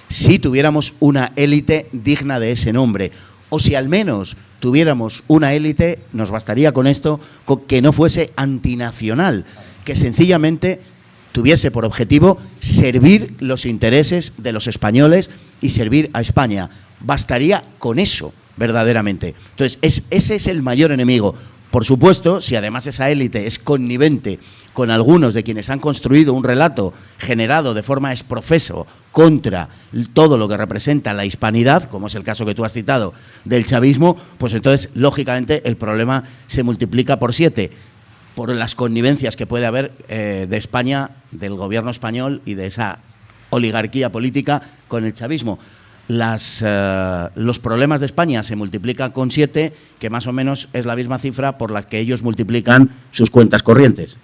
si tuviéramos una élite digna de ese nombre. O si al menos tuviéramos una élite, nos bastaría con esto, que no fuese antinacional, que sencillamente tuviese por objetivo servir los intereses de los españoles y servir a España. Bastaría con eso, verdaderamente. Entonces, ese es el mayor enemigo. Por supuesto, si además esa élite es connivente con algunos de quienes han construido un relato generado de forma exprofeso contra todo lo que representa la hispanidad, como es el caso que tú has citado del chavismo, pues entonces, lógicamente, el problema se multiplica por 7, por las connivencias que puede haber de España, del gobierno español y de esa oligarquía política con el chavismo. Los problemas de España se multiplican con 7, que más o menos es la misma cifra por la que ellos multiplican sus cuentas corrientes.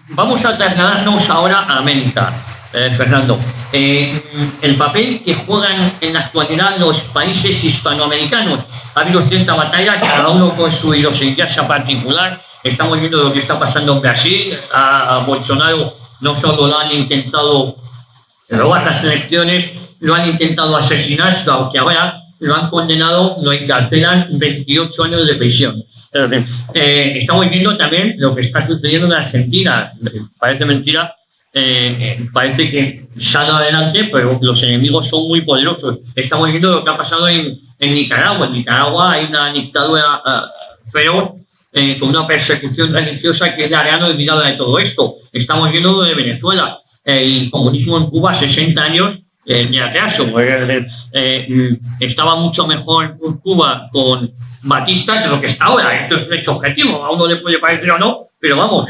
Vamos a trasladarnos ahora a América, Fernando. El papel que juegan en la actualidad los países hispanoamericanos. Ha habido cierta batalla, cada uno con su idiosincrasia particular. Estamos viendo lo que está pasando en Brasil. A Bolsonaro no solo lo han intentado robar las elecciones, lo han intentado asesinar, aunque ahora lo han condenado, lo encarcelan 28 años de prisión. Estamos viendo también lo que está sucediendo en Argentina. Parece mentira, parece que sale adelante, pero los enemigos son muy poderosos. Estamos viendo lo que ha pasado en Nicaragua. En Nicaragua hay una dictadura feroz, con una persecución religiosa que es la gran olvidada de todo esto. Estamos viendo lo de Venezuela. El comunismo en Cuba, 60 años de atraso. Estaba mucho mejor en Cuba con Batista que lo que está ahora. Esto es un hecho objetivo. A uno le puede parecer o no, pero vamos.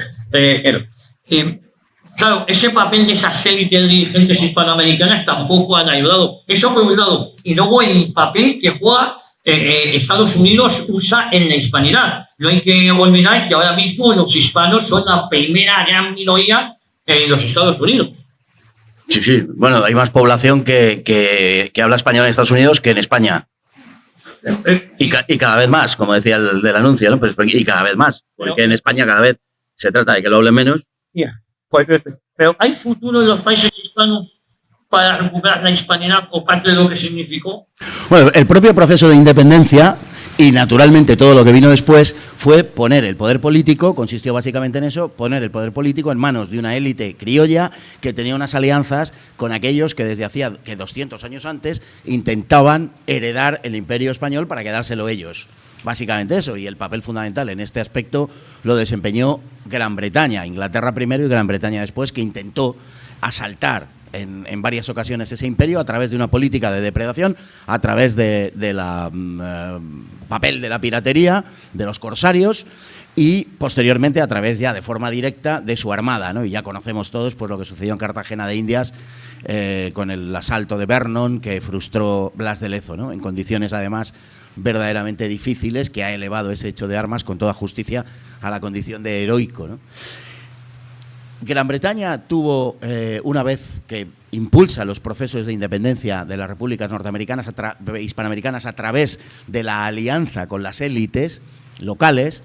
Claro, ese papel de esas élites de dirigentes hispanoamericanas tampoco han ayudado. Eso por un lado. Y luego el papel que juega Estados Unidos usa en la hispanidad. No hay que olvidar que ahora mismo los hispanos son la primera gran minoría en los Estados Unidos. Sí, sí. Bueno, hay más población que habla español en Estados Unidos que en España. Y cada vez más, como decía el del anuncio, ¿no? Pues, y cada vez más. Porque en España cada vez se trata de que lo hablen menos. Pero ¿hay futuro en los países hispanos para recuperar la hispanidad o parte de lo que significó? Bueno, el propio proceso de independencia y naturalmente todo lo que vino después fue poner el poder político, consistió básicamente en eso, poner el poder político en manos de una élite criolla que tenía unas alianzas con aquellos que desde hacía 200 años antes intentaban heredar el imperio español para quedárselo ellos. Básicamente eso, y el papel fundamental en este aspecto lo desempeñó Gran Bretaña, Inglaterra primero y Gran Bretaña después, que intentó asaltar en varias ocasiones ese imperio a través de una política de depredación, a través de la papel de la piratería, de los corsarios y posteriormente a través ya de forma directa de su armada, ¿no? Y ya conocemos todos pues lo que sucedió en Cartagena de Indias con el asalto de Vernon que frustró Blas de Lezo, ¿no? En condiciones además verdaderamente difíciles, que ha elevado ese hecho de armas con toda justicia a la condición de heroico, ¿no? Gran Bretaña tuvo, una vez que impulsa los procesos de independencia de las repúblicas norteamericanas, hispanoamericanas, a través de la alianza con las élites locales,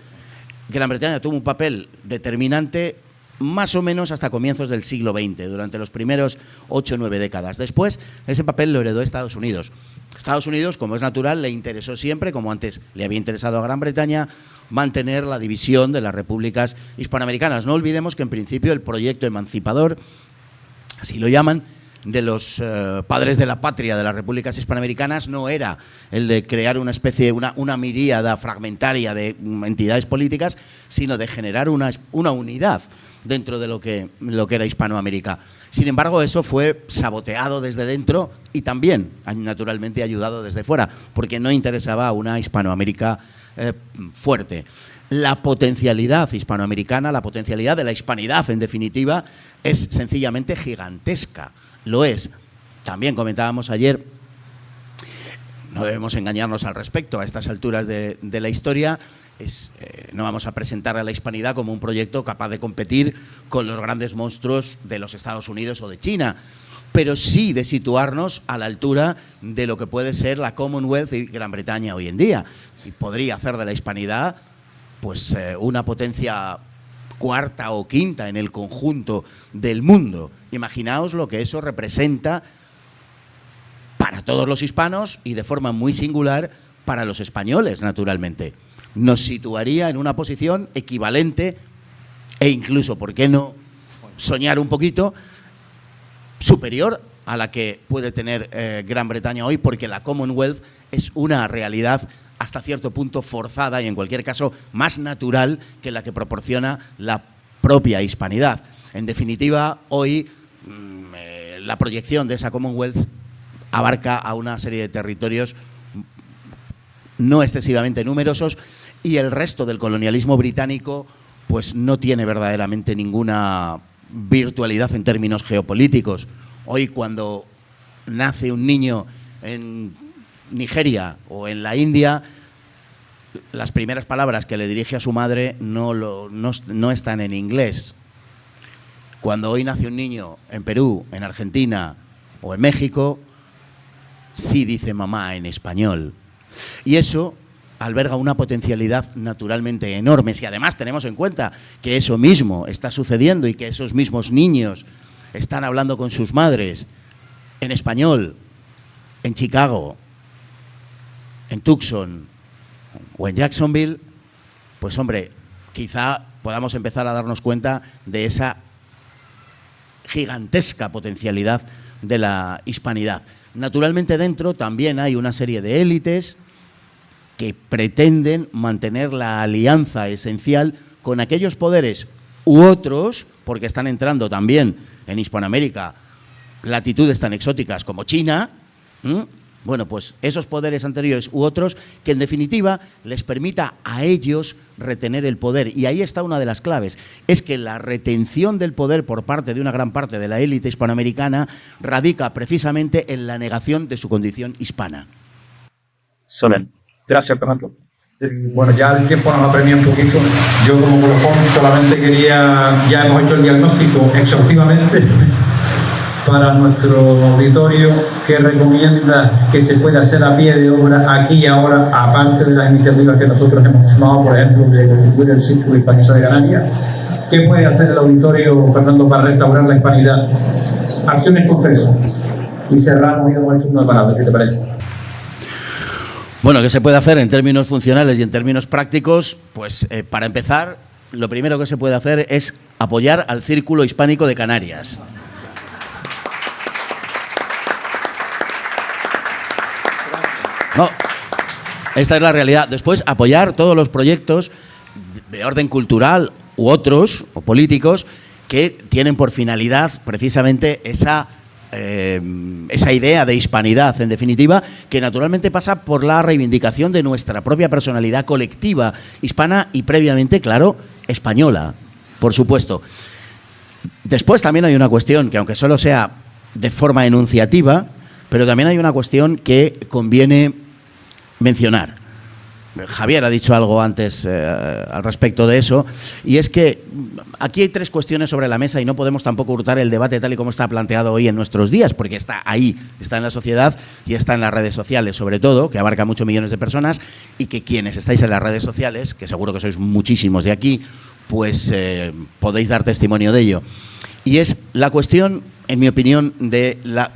Gran Bretaña tuvo un papel determinante más o menos hasta comienzos del siglo XX, durante los primeros 8 o 9 décadas. Después, ese papel lo heredó Estados Unidos. Estados Unidos, como es natural, le interesó siempre, como antes le había interesado a Gran Bretaña, mantener la división de las repúblicas hispanoamericanas. No olvidemos que en principio el proyecto emancipador, así lo llaman, de los padres de la patria de las repúblicas hispanoamericanas no era el de crear una especie, una miríada fragmentaria de entidades políticas, sino de generar una unidad dentro de lo que era Hispanoamérica. Sin embargo, eso fue saboteado desde dentro y también, naturalmente, ayudado desde fuera, porque no interesaba a una Hispanoamérica fuerte. La potencialidad hispanoamericana, la potencialidad de la hispanidad, en definitiva, es sencillamente gigantesca. Lo es. También comentábamos ayer, no debemos engañarnos al respecto, a estas alturas de la historia, no vamos a presentar a la hispanidad como un proyecto capaz de competir con los grandes monstruos de los Estados Unidos o de China, pero sí de situarnos a la altura de lo que puede ser la Commonwealth y Gran Bretaña hoy en día. Y podría hacer de la hispanidad pues una potencia cuarta o quinta en el conjunto del mundo. Imaginaos lo que eso representa para todos los hispanos y de forma muy singular para los españoles, naturalmente. Nos situaría en una posición equivalente e incluso, ¿por qué no soñar un poquito, superior a la que puede tener Gran Bretaña hoy, porque la Commonwealth es una realidad hasta cierto punto forzada y en cualquier caso más natural que la que proporciona la propia hispanidad. En definitiva, hoy la proyección de esa Commonwealth abarca a una serie de territorios no excesivamente numerosos y el resto del colonialismo británico pues no tiene verdaderamente ninguna virtualidad en términos geopolíticos. Hoy cuando nace un niño en Nigeria o en la India, las primeras palabras que le dirige a su madre no están en inglés. Cuando hoy nace un niño en Perú, en Argentina o en México, sí dice mamá en español. Y eso alberga una potencialidad naturalmente enorme. Si además tenemos en cuenta que eso mismo está sucediendo y que esos mismos niños están hablando con sus madres en español, en Chicago, en Tucson o en Jacksonville, pues hombre, quizá podamos empezar a darnos cuenta de esa gigantesca potencialidad de la hispanidad. Naturalmente dentro también hay una serie de élites que pretenden mantener la alianza esencial con aquellos poderes u otros, porque están entrando también en Hispanoamérica latitudes tan exóticas como China. Bueno, pues esos poderes anteriores u otros que en definitiva les permita a ellos retener el poder. Y ahí está una de las claves, es que la retención del poder por parte de una gran parte de la élite hispanoamericana radica precisamente en la negación de su condición hispana. Solen. Gracias, Fernando. Bueno, ya el tiempo nos apremia un poquito. Yo como colofón solamente quería, ya hemos hecho el diagnóstico exhaustivamente para nuestro auditorio, que recomienda que se pueda hacer a pie de obra aquí y ahora, aparte de las iniciativas que nosotros hemos tomado, por ejemplo, de constituir el Círculo Hispanista de Canarias. ¿Qué puede hacer el auditorio, Fernando, para restaurar la hispanidad? Acciones concretas. Y cerramos y damos el turno de palabras, ¿qué te parece? Bueno, ¿qué se puede hacer en términos funcionales y en términos prácticos? Pues para empezar, lo primero que se puede hacer es apoyar al Círculo Hispánico de Canarias. No, esta es la realidad. Después, apoyar todos los proyectos de orden cultural u otros, o políticos, que tienen por finalidad precisamente esa idea de hispanidad, en definitiva, que naturalmente pasa por la reivindicación de nuestra propia personalidad colectiva hispana y previamente, claro, española, por supuesto. Después también hay una cuestión que, aunque solo sea de forma enunciativa, pero también hay una cuestión que conviene mencionar. Javier ha dicho algo antes al respecto de eso, y es que aquí hay tres cuestiones sobre la mesa y no podemos tampoco hurtar el debate tal y como está planteado hoy en nuestros días, porque está ahí, está en la sociedad y está en las redes sociales, sobre todo, que abarca muchos millones de personas, y que quienes estáis en las redes sociales, que seguro que sois muchísimos de aquí, pues podéis dar testimonio de ello. Y es la cuestión, en mi opinión, de la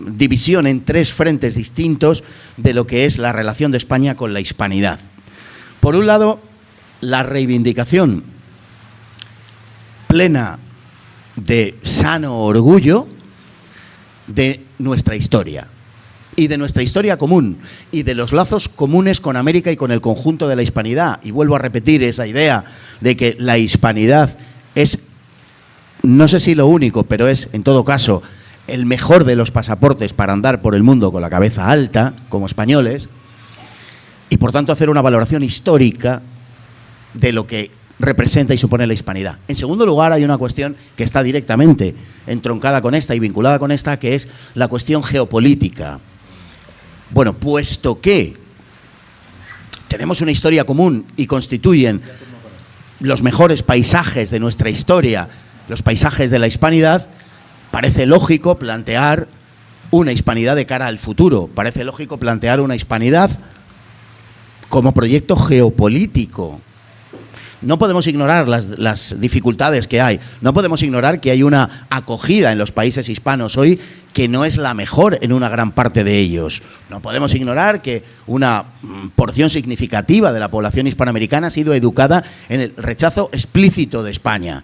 división en tres frentes distintos de lo que es la relación de España con la hispanidad. Por un lado, la reivindicación plena de sano orgullo de nuestra historia y de nuestra historia común y de los lazos comunes con América y con el conjunto de la hispanidad. Y vuelvo a repetir esa idea de que la hispanidad es, no sé si lo único, pero es en todo caso el mejor de los pasaportes para andar por el mundo con la cabeza alta, como españoles, y por tanto hacer una valoración histórica de lo que representa y supone la hispanidad. En segundo lugar, hay una cuestión que está directamente entroncada con esta y vinculada con esta, que es la cuestión geopolítica. Bueno, puesto que tenemos una historia común y constituyen los mejores paisajes de nuestra historia, los paisajes de la hispanidad, parece lógico plantear una hispanidad de cara al futuro. Parece lógico plantear una hispanidad como proyecto geopolítico. No podemos ignorar las dificultades que hay. No podemos ignorar que hay una acogida en los países hispanos hoy que no es la mejor en una gran parte de ellos. No podemos ignorar que una porción significativa de la población hispanoamericana ha sido educada en el rechazo explícito de España.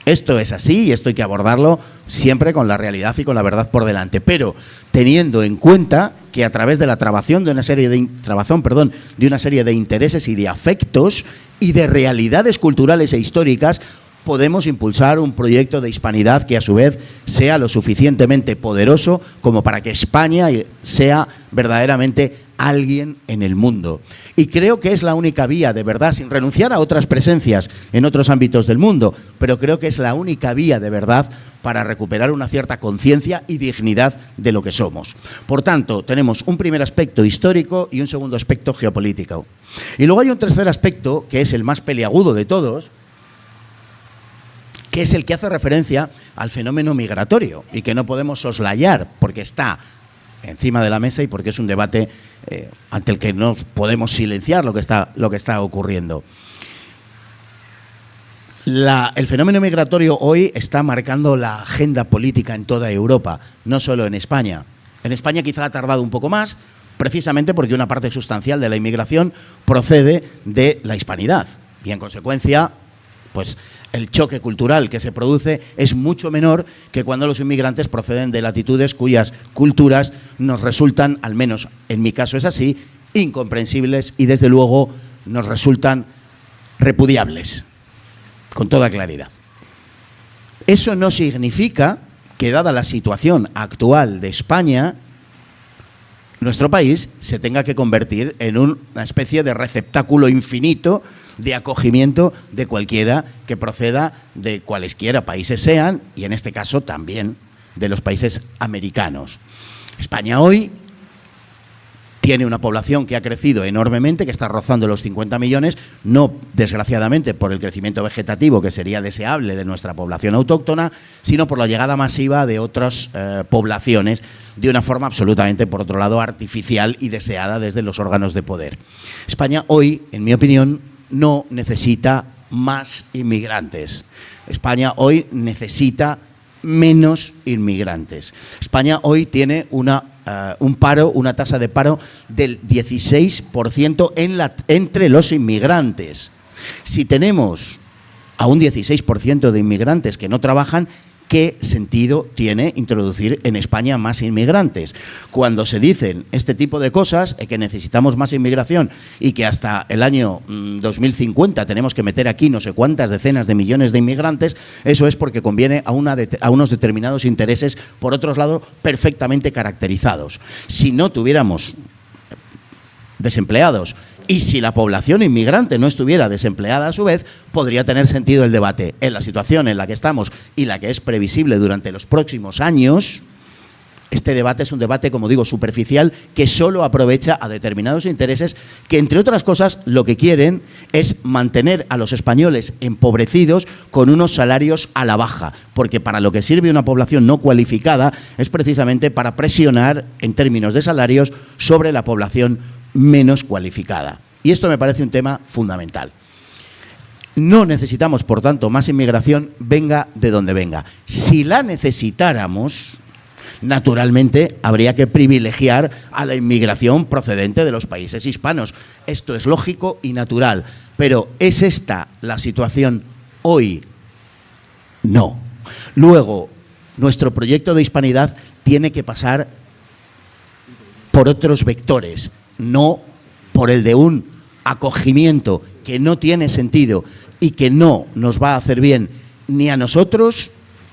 Esto es así y esto hay que abordarlo siempre con la realidad y con la verdad por delante, pero teniendo en cuenta que a través de la trabación de una serie de intereses y de afectos y de realidades culturales e históricas podemos impulsar un proyecto de hispanidad que a su vez sea lo suficientemente poderoso como para que España sea verdaderamente alguien en el mundo. Y creo que es la única vía, de verdad, sin renunciar a otras presencias en otros ámbitos del mundo, pero creo que es la única vía de verdad para recuperar una cierta conciencia y dignidad de lo que somos. Por tanto, tenemos un primer aspecto histórico y un segundo aspecto geopolítico. Y luego hay un tercer aspecto, que es el más peliagudo de todos, que es el que hace referencia al fenómeno migratorio y que no podemos soslayar porque está encima de la mesa y porque es un debate ante el que no podemos silenciar lo que está ocurriendo. El fenómeno migratorio hoy está marcando la agenda política en toda Europa, no solo en España. En España quizá ha tardado un poco más, precisamente porque una parte sustancial de la inmigración procede de la hispanidad. Y en consecuencia, pues el choque cultural que se produce es mucho menor que cuando los inmigrantes proceden de latitudes cuyas culturas nos resultan, al menos en mi caso es así, incomprensibles y desde luego nos resultan repudiables, con toda claridad. Eso no significa que, dada la situación actual de España, nuestro país se tenga que convertir en una especie de receptáculo infinito de acogimiento de cualquiera que proceda de cualesquiera países sean, y en este caso también de los países americanos. España hoy tiene una población que ha crecido enormemente, que está rozando los 50 millones, no desgraciadamente por el crecimiento vegetativo que sería deseable de nuestra población autóctona, sino por la llegada masiva de otras poblaciones de una forma absolutamente, por otro lado, artificial y deseada desde los órganos de poder. España hoy, en mi opinión, no necesita más inmigrantes. España hoy necesita menos inmigrantes. España hoy tiene una tasa de paro del 16% entre los inmigrantes. Si tenemos a un 16% de inmigrantes que no trabajan, ¿qué sentido tiene introducir en España más inmigrantes? Cuando se dicen este tipo de cosas, que necesitamos más inmigración y que hasta el año 2050 tenemos que meter aquí no sé cuántas decenas de millones de inmigrantes, eso es porque conviene a unos determinados intereses, por otro lado, perfectamente caracterizados. Si no tuviéramos desempleados y si la población inmigrante no estuviera desempleada a su vez, podría tener sentido el debate. En la situación en la que estamos y la que es previsible durante los próximos años, este debate es un debate, como digo, superficial, que solo aprovecha a determinados intereses que, entre otras cosas, lo que quieren es mantener a los españoles empobrecidos con unos salarios a la baja, porque para lo que sirve una población no cualificada es precisamente para presionar, en términos de salarios, sobre la población menos cualificada. Y esto me parece un tema fundamental. No necesitamos, por tanto, más inmigración, venga de donde venga. Si la necesitáramos, naturalmente habría que privilegiar a la inmigración procedente de los países hispanos. Esto es lógico y natural. Pero ¿es esta la situación hoy? No. Luego, nuestro proyecto de hispanidad tiene que pasar por otros vectores, no por el de un acogimiento que no tiene sentido y que no nos va a hacer bien ni a nosotros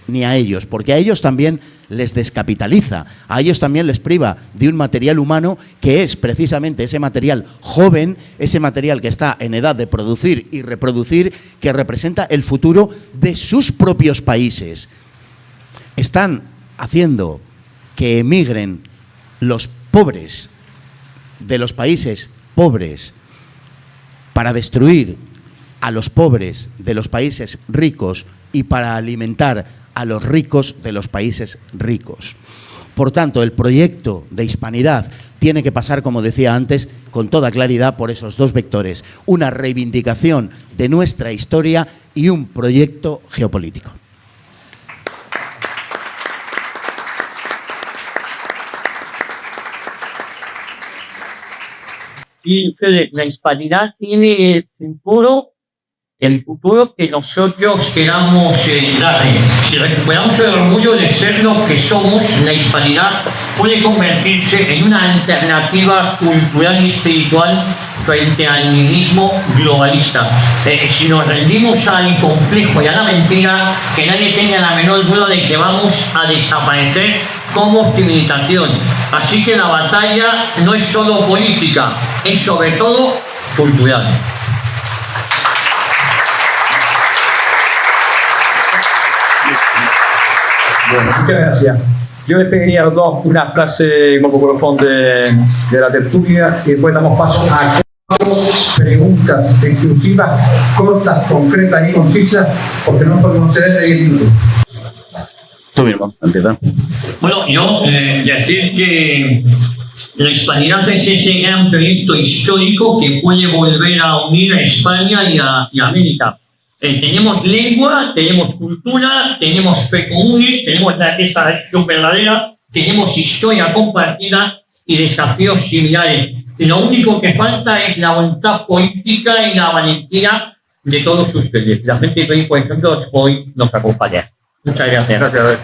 ni a ellos, porque a ellos también les descapitaliza, a ellos también les priva de un material humano que es precisamente ese material joven, ese material que está en edad de producir y reproducir, que representa el futuro de sus propios países. Están haciendo que emigren los pobres de los países pobres para destruir a los pobres de los países ricos y para alimentar a los ricos de los países ricos. Por tanto, el proyecto de hispanidad tiene que pasar, como decía antes, con toda claridad por esos dos vectores: una reivindicación de nuestra historia y un proyecto geopolítico. Y Fede, la hispanidad tiene el futuro que nosotros queramos darle. Si recuperamos el orgullo de ser lo que somos, la hispanidad puede convertirse en una alternativa cultural y espiritual frente al nihilismo globalista. Si nos rendimos al complejo y a la mentira, que nadie tenga la menor duda de que vamos a desaparecer como civilización. Así que la batalla no es solo política, es sobre todo cultural. Bueno, muchas gracias. Yo les pediría a los dos una frase como corresponde de la tertulia y después damos paso a preguntas exclusivas, cortas, concretas y concisas, porque no podemos ceder de 10 minutos. Tú mismo, empieza. Bueno, yo decir que la hispanidad es ese gran proyecto histórico que puede volver a unir a España y a América. Tenemos lengua, tenemos cultura, tenemos fe comunes, tenemos esa religión verdadera, tenemos historia compartida y desafíos similares. Y lo único que falta es la voluntad política y la valentía de todos ustedes. La gente que hoy, por ejemplo, hoy nos acompaña. Muchas gracias. Gracias.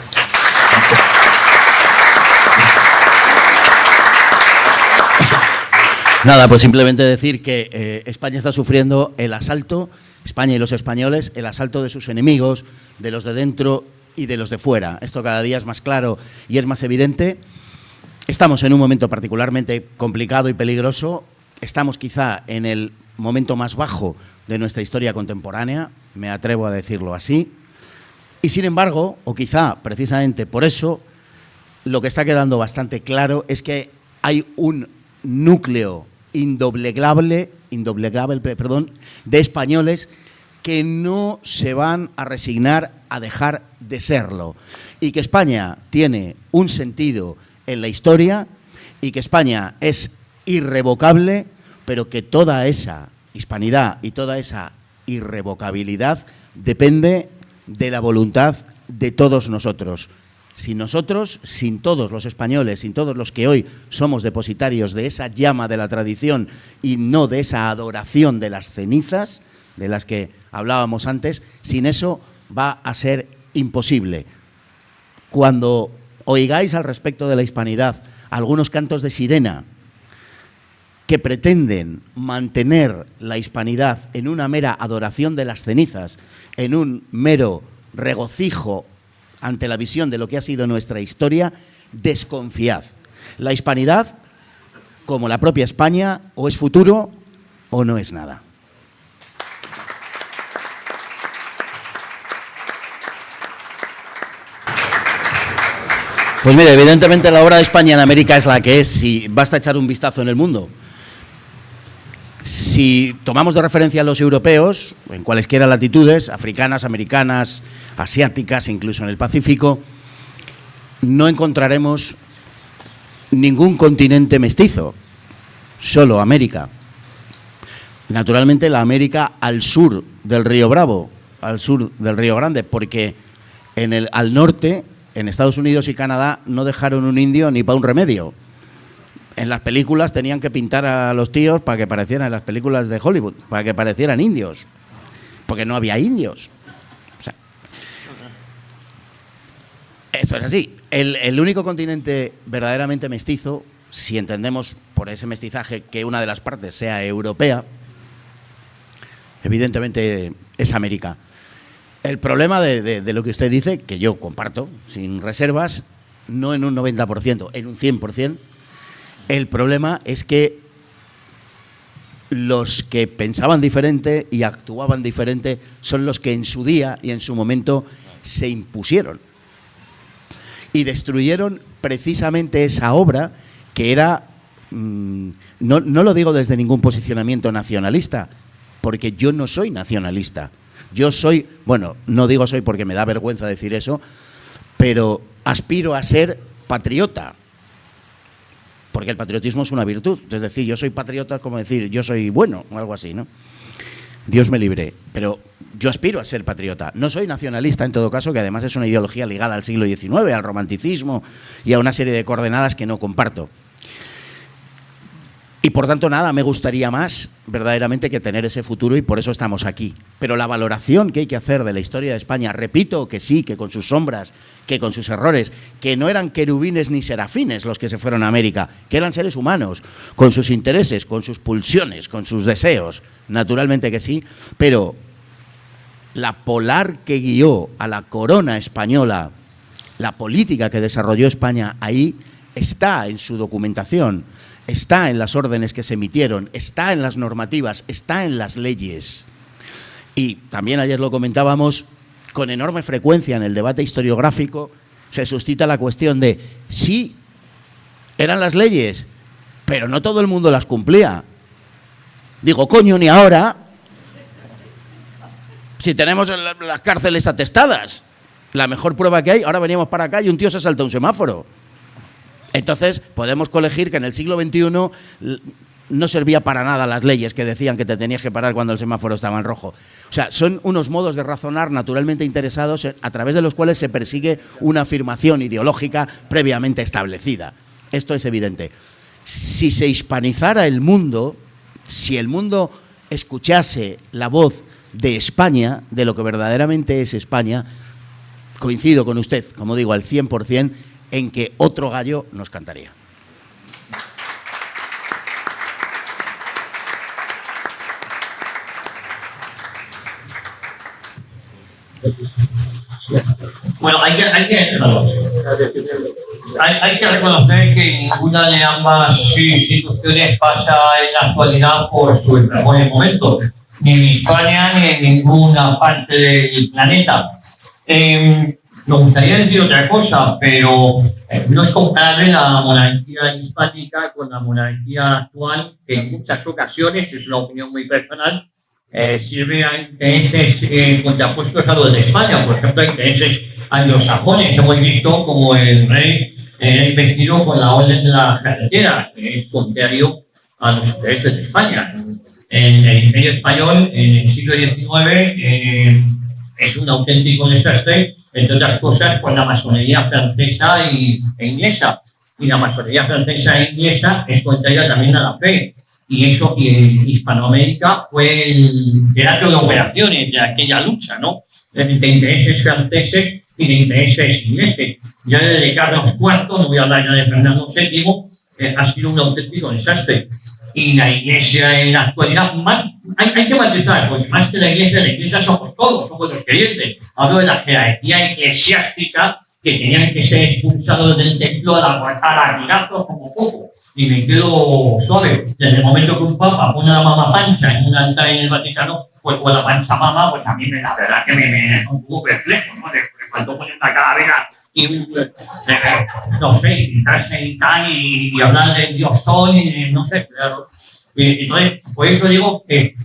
Nada, pues simplemente decir que España está sufriendo el asalto, España y los españoles, el asalto de sus enemigos, de los de dentro y de los de fuera. Esto cada día es más claro y es más evidente. Estamos en un momento particularmente complicado y peligroso. Estamos quizá en el momento más bajo de nuestra historia contemporánea, me atrevo a decirlo así. Y sin embargo, o quizá precisamente por eso, lo que está quedando bastante claro es que hay un núcleo indoblegable, de españoles que no se van a resignar a dejar de serlo. Y que España tiene un sentido en la historia y que España es irrevocable, pero que toda esa hispanidad y toda esa irrevocabilidad depende de la voluntad de todos nosotros. Sin nosotros, sin todos los españoles, sin todos los que hoy somos depositarios de esa llama de la tradición y no de esa adoración de las cenizas de las que hablábamos antes, sin eso va a ser imposible. Cuando oigáis al respecto de la hispanidad algunos cantos de sirena que pretenden mantener la hispanidad en una mera adoración de las cenizas, en un mero regocijo ante la visión de lo que ha sido nuestra historia, desconfiad. La hispanidad, como la propia España, o es futuro o no es nada. Pues mire, evidentemente la obra de España en América es la que es, y basta echar un vistazo en el mundo. Si tomamos de referencia a los europeos, en cualesquiera latitudes, africanas, americanas, asiáticas, incluso en el Pacífico, no encontraremos ningún continente mestizo, solo América. Naturalmente la América al sur del Río Bravo, al sur del Río Grande, porque al norte, en Estados Unidos y Canadá, no dejaron un indio ni para un remedio. En las películas tenían que pintar a los tíos para que parecieran, en las películas de Hollywood, para que parecieran indios, porque no había indios. O sea, esto es así. El único continente verdaderamente mestizo, si entendemos por ese mestizaje que una de las partes sea europea, evidentemente es América. El problema de lo que usted dice, que yo comparto sin reservas, no en un 90%, en un 100%, el problema es que los que pensaban diferente y actuaban diferente son los que en su día y en su momento se impusieron y destruyeron precisamente esa obra que era, no lo digo desde ningún posicionamiento nacionalista, porque yo no soy nacionalista. Yo soy, bueno, no digo soy porque me da vergüenza decir eso, pero aspiro a ser patriota. Porque el patriotismo es una virtud. Es decir, yo soy patriota, como decir, yo soy bueno, o algo así, ¿no? Dios me libre. Pero yo aspiro a ser patriota. No soy nacionalista, en todo caso, que además es una ideología ligada al siglo XIX, al romanticismo y a una serie de coordenadas que no comparto. Y por tanto, nada, me gustaría más verdaderamente que tener ese futuro, y por eso estamos aquí. Pero la valoración que hay que hacer de la historia de España, repito que sí, que con sus sombras, que con sus errores, que no eran querubines ni serafines los que se fueron a América, que eran seres humanos, con sus intereses, con sus pulsiones, con sus deseos, naturalmente que sí, pero la polar que guió a la corona española, la política que desarrolló España ahí, está en su documentación. Está en las órdenes que se emitieron, está en las normativas, está en las leyes. Y también ayer lo comentábamos, con enorme frecuencia en el debate historiográfico se suscita la cuestión de sí, eran las leyes, pero no todo el mundo las cumplía. Digo, coño, ni ahora, si tenemos las cárceles atestadas. La mejor prueba que hay, ahora veníamos para acá y un tío se salta un semáforo. Entonces, podemos colegir que en el siglo XXI no servía para nada las leyes que decían que te tenías que parar cuando el semáforo estaba en rojo. O sea, son unos modos de razonar naturalmente interesados a través de los cuales se persigue una afirmación ideológica previamente establecida. Esto es evidente. Si se hispanizara el mundo, si el mundo escuchase la voz de España, de lo que verdaderamente es España, coincido con usted, como digo, al 100%, en que otro gallo nos cantaría. Bueno, hay que reconocer que ninguna de ambas instituciones pasa en la actualidad por sus mejores momentos, ni en España ni en ninguna parte del planeta. Me gustaría decir otra cosa, pero no es comparable la monarquía hispánica con la monarquía actual, que en muchas ocasiones, es una opinión muy personal, sirve a intereses contrapuestos a los de España. Por ejemplo, a intereses anglosajones. Hemos visto como el rey era investido con la orden de la carretera, que es contrario a los intereses de España. En el Imperio Español, en el siglo XIX, es un auténtico desastre, entre otras cosas, por la masonería francesa e inglesa. Y la masonería francesa e inglesa es contraria también a la fe. Y eso, y en Hispanoamérica fue el teatro de operaciones de aquella lucha, ¿no? De intereses franceses y de intereses ingleses. Ya desde Carlos IV, no voy a hablar ya de Fernando VII, ha sido un auténtico desastre. Y la Iglesia en la actualidad, hay que matizar, porque más que la Iglesia somos todos, somos los creyentes. Hablo de la jerarquía eclesiástica, que tenían que ser expulsados del templo a latigazos como poco. Y me quedo suave. Desde el momento que un papa pone la mama pancha en un altar en el Vaticano, pues con la pancha mama, pues a mí la verdad que me deja un poco perplejo, ¿no? De cuando ponen la calavera y no sé, quitarse y tal, y hablar del Dios Sol, y no sé, claro. Entonces, por eso digo que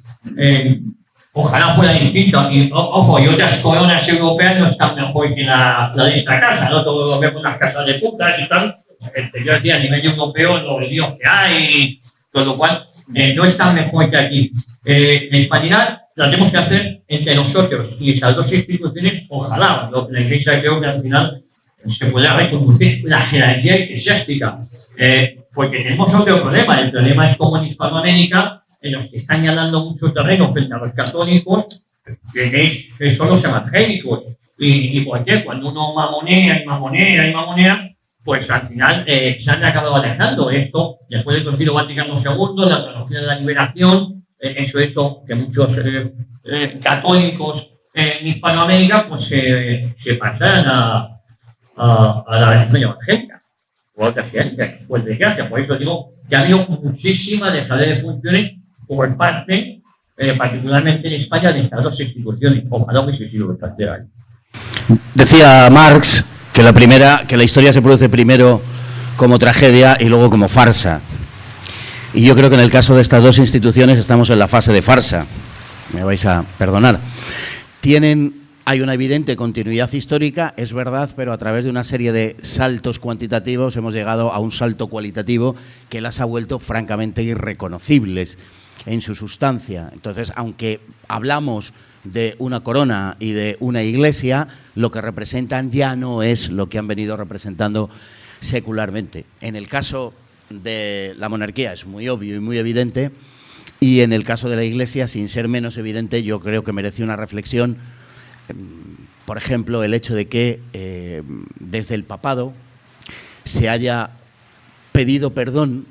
ojalá fuera distinto. Y ojo, y otras coronas europeas no están mejor que la de esta casa, ¿no? Todos vemos las casas de putas y tal. Yo decía, a nivel europeo, los líos que hay, con lo cual no es tan mejor que aquí. La hispanidad la tenemos que hacer entre nosotros, y esas dos instituciones, ojalá, la Iglesia, creo que al final se pueda reconducir la jerarquía eclesiástica, porque tenemos otro problema. El problema es como en Hispanoamérica, en los que están ganando mucho terreno frente a los católicos, que son los evangélicos. ¿Y por qué? Cuando uno mamonea, pues al final se han acabado alejando. Esto, después del Concilio Vaticano II, la teología de la liberación, eso hizo que muchos católicos en Hispanoamérica pues se pasaran a la religión evangélica. Pues desgracia. Por eso digo que ha habido muchísima dejadez de funciones por parte, particularmente en España, de estas dos instituciones. Ojalá que se siga bastante ahí. Decía Marx que la historia se produce primero como tragedia y luego como farsa. Y yo creo que en el caso de estas dos instituciones estamos en la fase de farsa. Me vais a perdonar. Hay una evidente continuidad histórica, es verdad, pero a través de una serie de saltos cuantitativos hemos llegado a un salto cualitativo que las ha vuelto francamente irreconocibles en su sustancia. Entonces, aunque hablamos de una corona y de una iglesia, lo que representan ya no es lo que han venido representando secularmente. En el caso de la monarquía es muy obvio y muy evidente, y en el caso de la iglesia, sin ser menos evidente, yo creo que merece una reflexión. Por ejemplo, el hecho de que desde el papado se haya pedido perdón.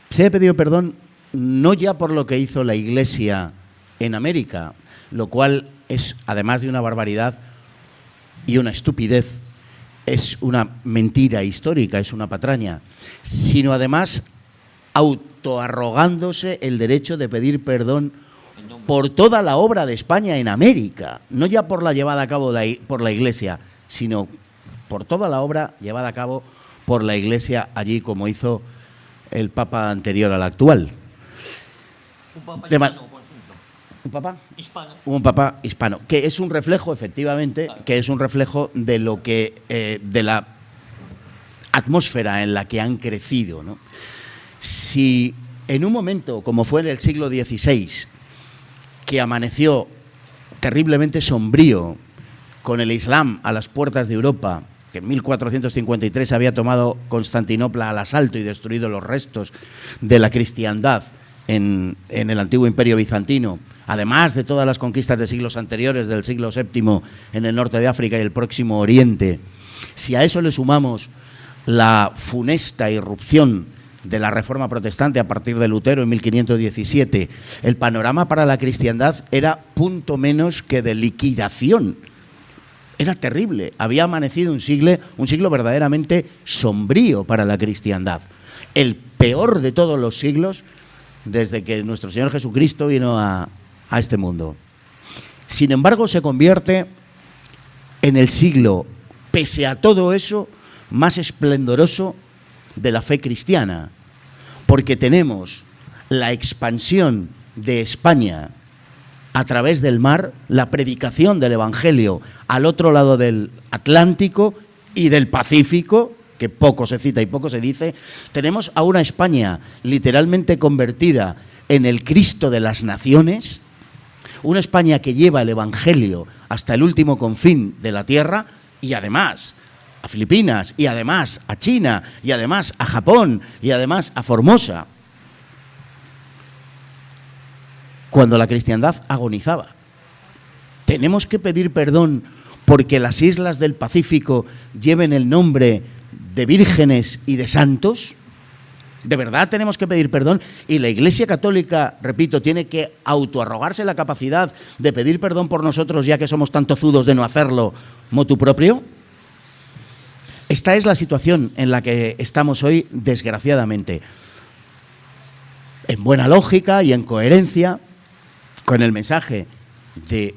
Se haya pedido perdón no ya por lo que hizo la Iglesia en América, lo cual es, además de una barbaridad y una estupidez, es una mentira histórica, es una patraña, sino además autoarrogándose el derecho de pedir perdón por toda la obra de España en América, no ya por la llevada a cabo por la Iglesia, sino por toda la obra llevada a cabo por la Iglesia allí, como hizo el Papa anterior al actual. Un papa hispano, por ejemplo. ¿Un papa? Hispano. Un papa hispano, que es un reflejo, efectivamente, claro, que es un reflejo de lo que, de la atmósfera en la que han crecido, ¿no? Si en un momento, como fue en el siglo XVI, que amaneció terriblemente sombrío, con el Islam a las puertas de Europa, que en 1453 había tomado Constantinopla al asalto y destruido los restos de la cristiandad en el antiguo imperio bizantino, además de todas las conquistas de siglos anteriores, del siglo VII en el norte de África y el Próximo Oriente, si a eso le sumamos la funesta irrupción de la Reforma Protestante a partir de Lutero en 1517, el panorama para la cristiandad era punto menos que de liquidación. Era terrible. Había amanecido un siglo verdaderamente sombrío para la cristiandad. El peor de todos los siglos desde que nuestro Señor Jesucristo vino a este mundo. Sin embargo, se convierte en el siglo, pese a todo eso, más esplendoroso de la fe cristiana, porque tenemos la expansión de España a través del mar, la predicación del Evangelio al otro lado del Atlántico y del Pacífico, que poco se cita y poco se dice. Tenemos a una España literalmente convertida en el Cristo de las naciones, una España que lleva el Evangelio hasta el último confín de la tierra, y además a Filipinas, y además a China, y además a Japón, y además a Formosa, cuando la cristiandad agonizaba. Tenemos que pedir perdón porque las islas del Pacífico lleven el nombre de vírgenes y de santos. ¿De verdad tenemos que pedir perdón? Y la Iglesia Católica, repito, tiene que autoarrogarse la capacidad de pedir perdón por nosotros, ya que somos tan tozudos de no hacerlo motu propio. Esta es la situación en la que estamos hoy, desgraciadamente. En buena lógica y en coherencia con el mensaje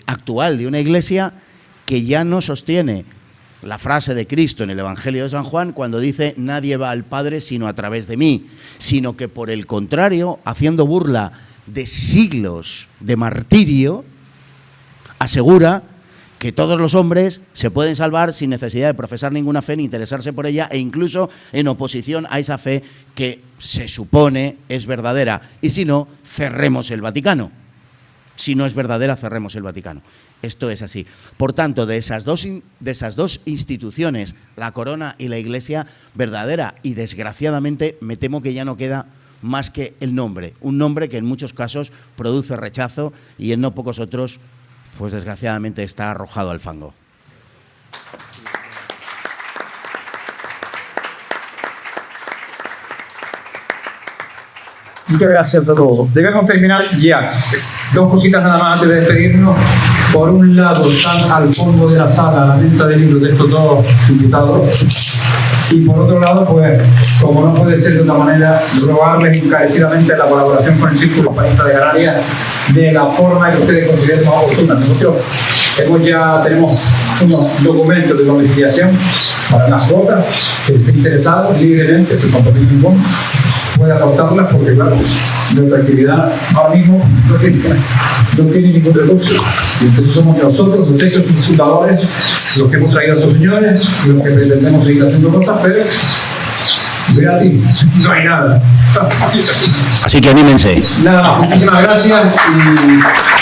actual de una Iglesia que ya no sostiene la frase de Cristo en el Evangelio de San Juan cuando dice: nadie va al Padre sino a través de mí, sino que por el contrario, haciendo burla de siglos de martirio, asegura que todos los hombres se pueden salvar sin necesidad de profesar ninguna fe ni interesarse por ella, e incluso en oposición a esa fe que se supone es verdadera. Y si no, cerremos el Vaticano. Si no es verdadera, cerremos el Vaticano. Esto es así. Por tanto, de esas dos instituciones, la corona y la Iglesia, verdadera y desgraciadamente, me temo que ya no queda más que el nombre. Un nombre que en muchos casos produce rechazo y en no pocos otros, pues desgraciadamente, está arrojado al fango. Muchas gracias a todos. Debemos terminar ya. Dos cositas nada más antes de despedirnos. Por un lado, están al fondo de la sala la venta de libros de estos dos invitados. Y por otro lado, pues, como no puede ser de otra manera, rogarles encarecidamente la colaboración con el Círculo Hispanista de Canarias de la forma que ustedes consideren más oportuna. Nosotros tenemos unos documentos de domiciliación para las cuotas, que esté interesado libremente, sin compromiso ninguno, puede aportarlas, porque claro, nuestra actividad ahora mismo no tiene ningún recurso. Y entonces somos nosotros, los hechos fundadores, los que hemos traído a estos señores, y los que pretendemos seguir haciendo cosas, pero gratis, no hay nada. Así que anímense. Nada más, muchísimas gracias y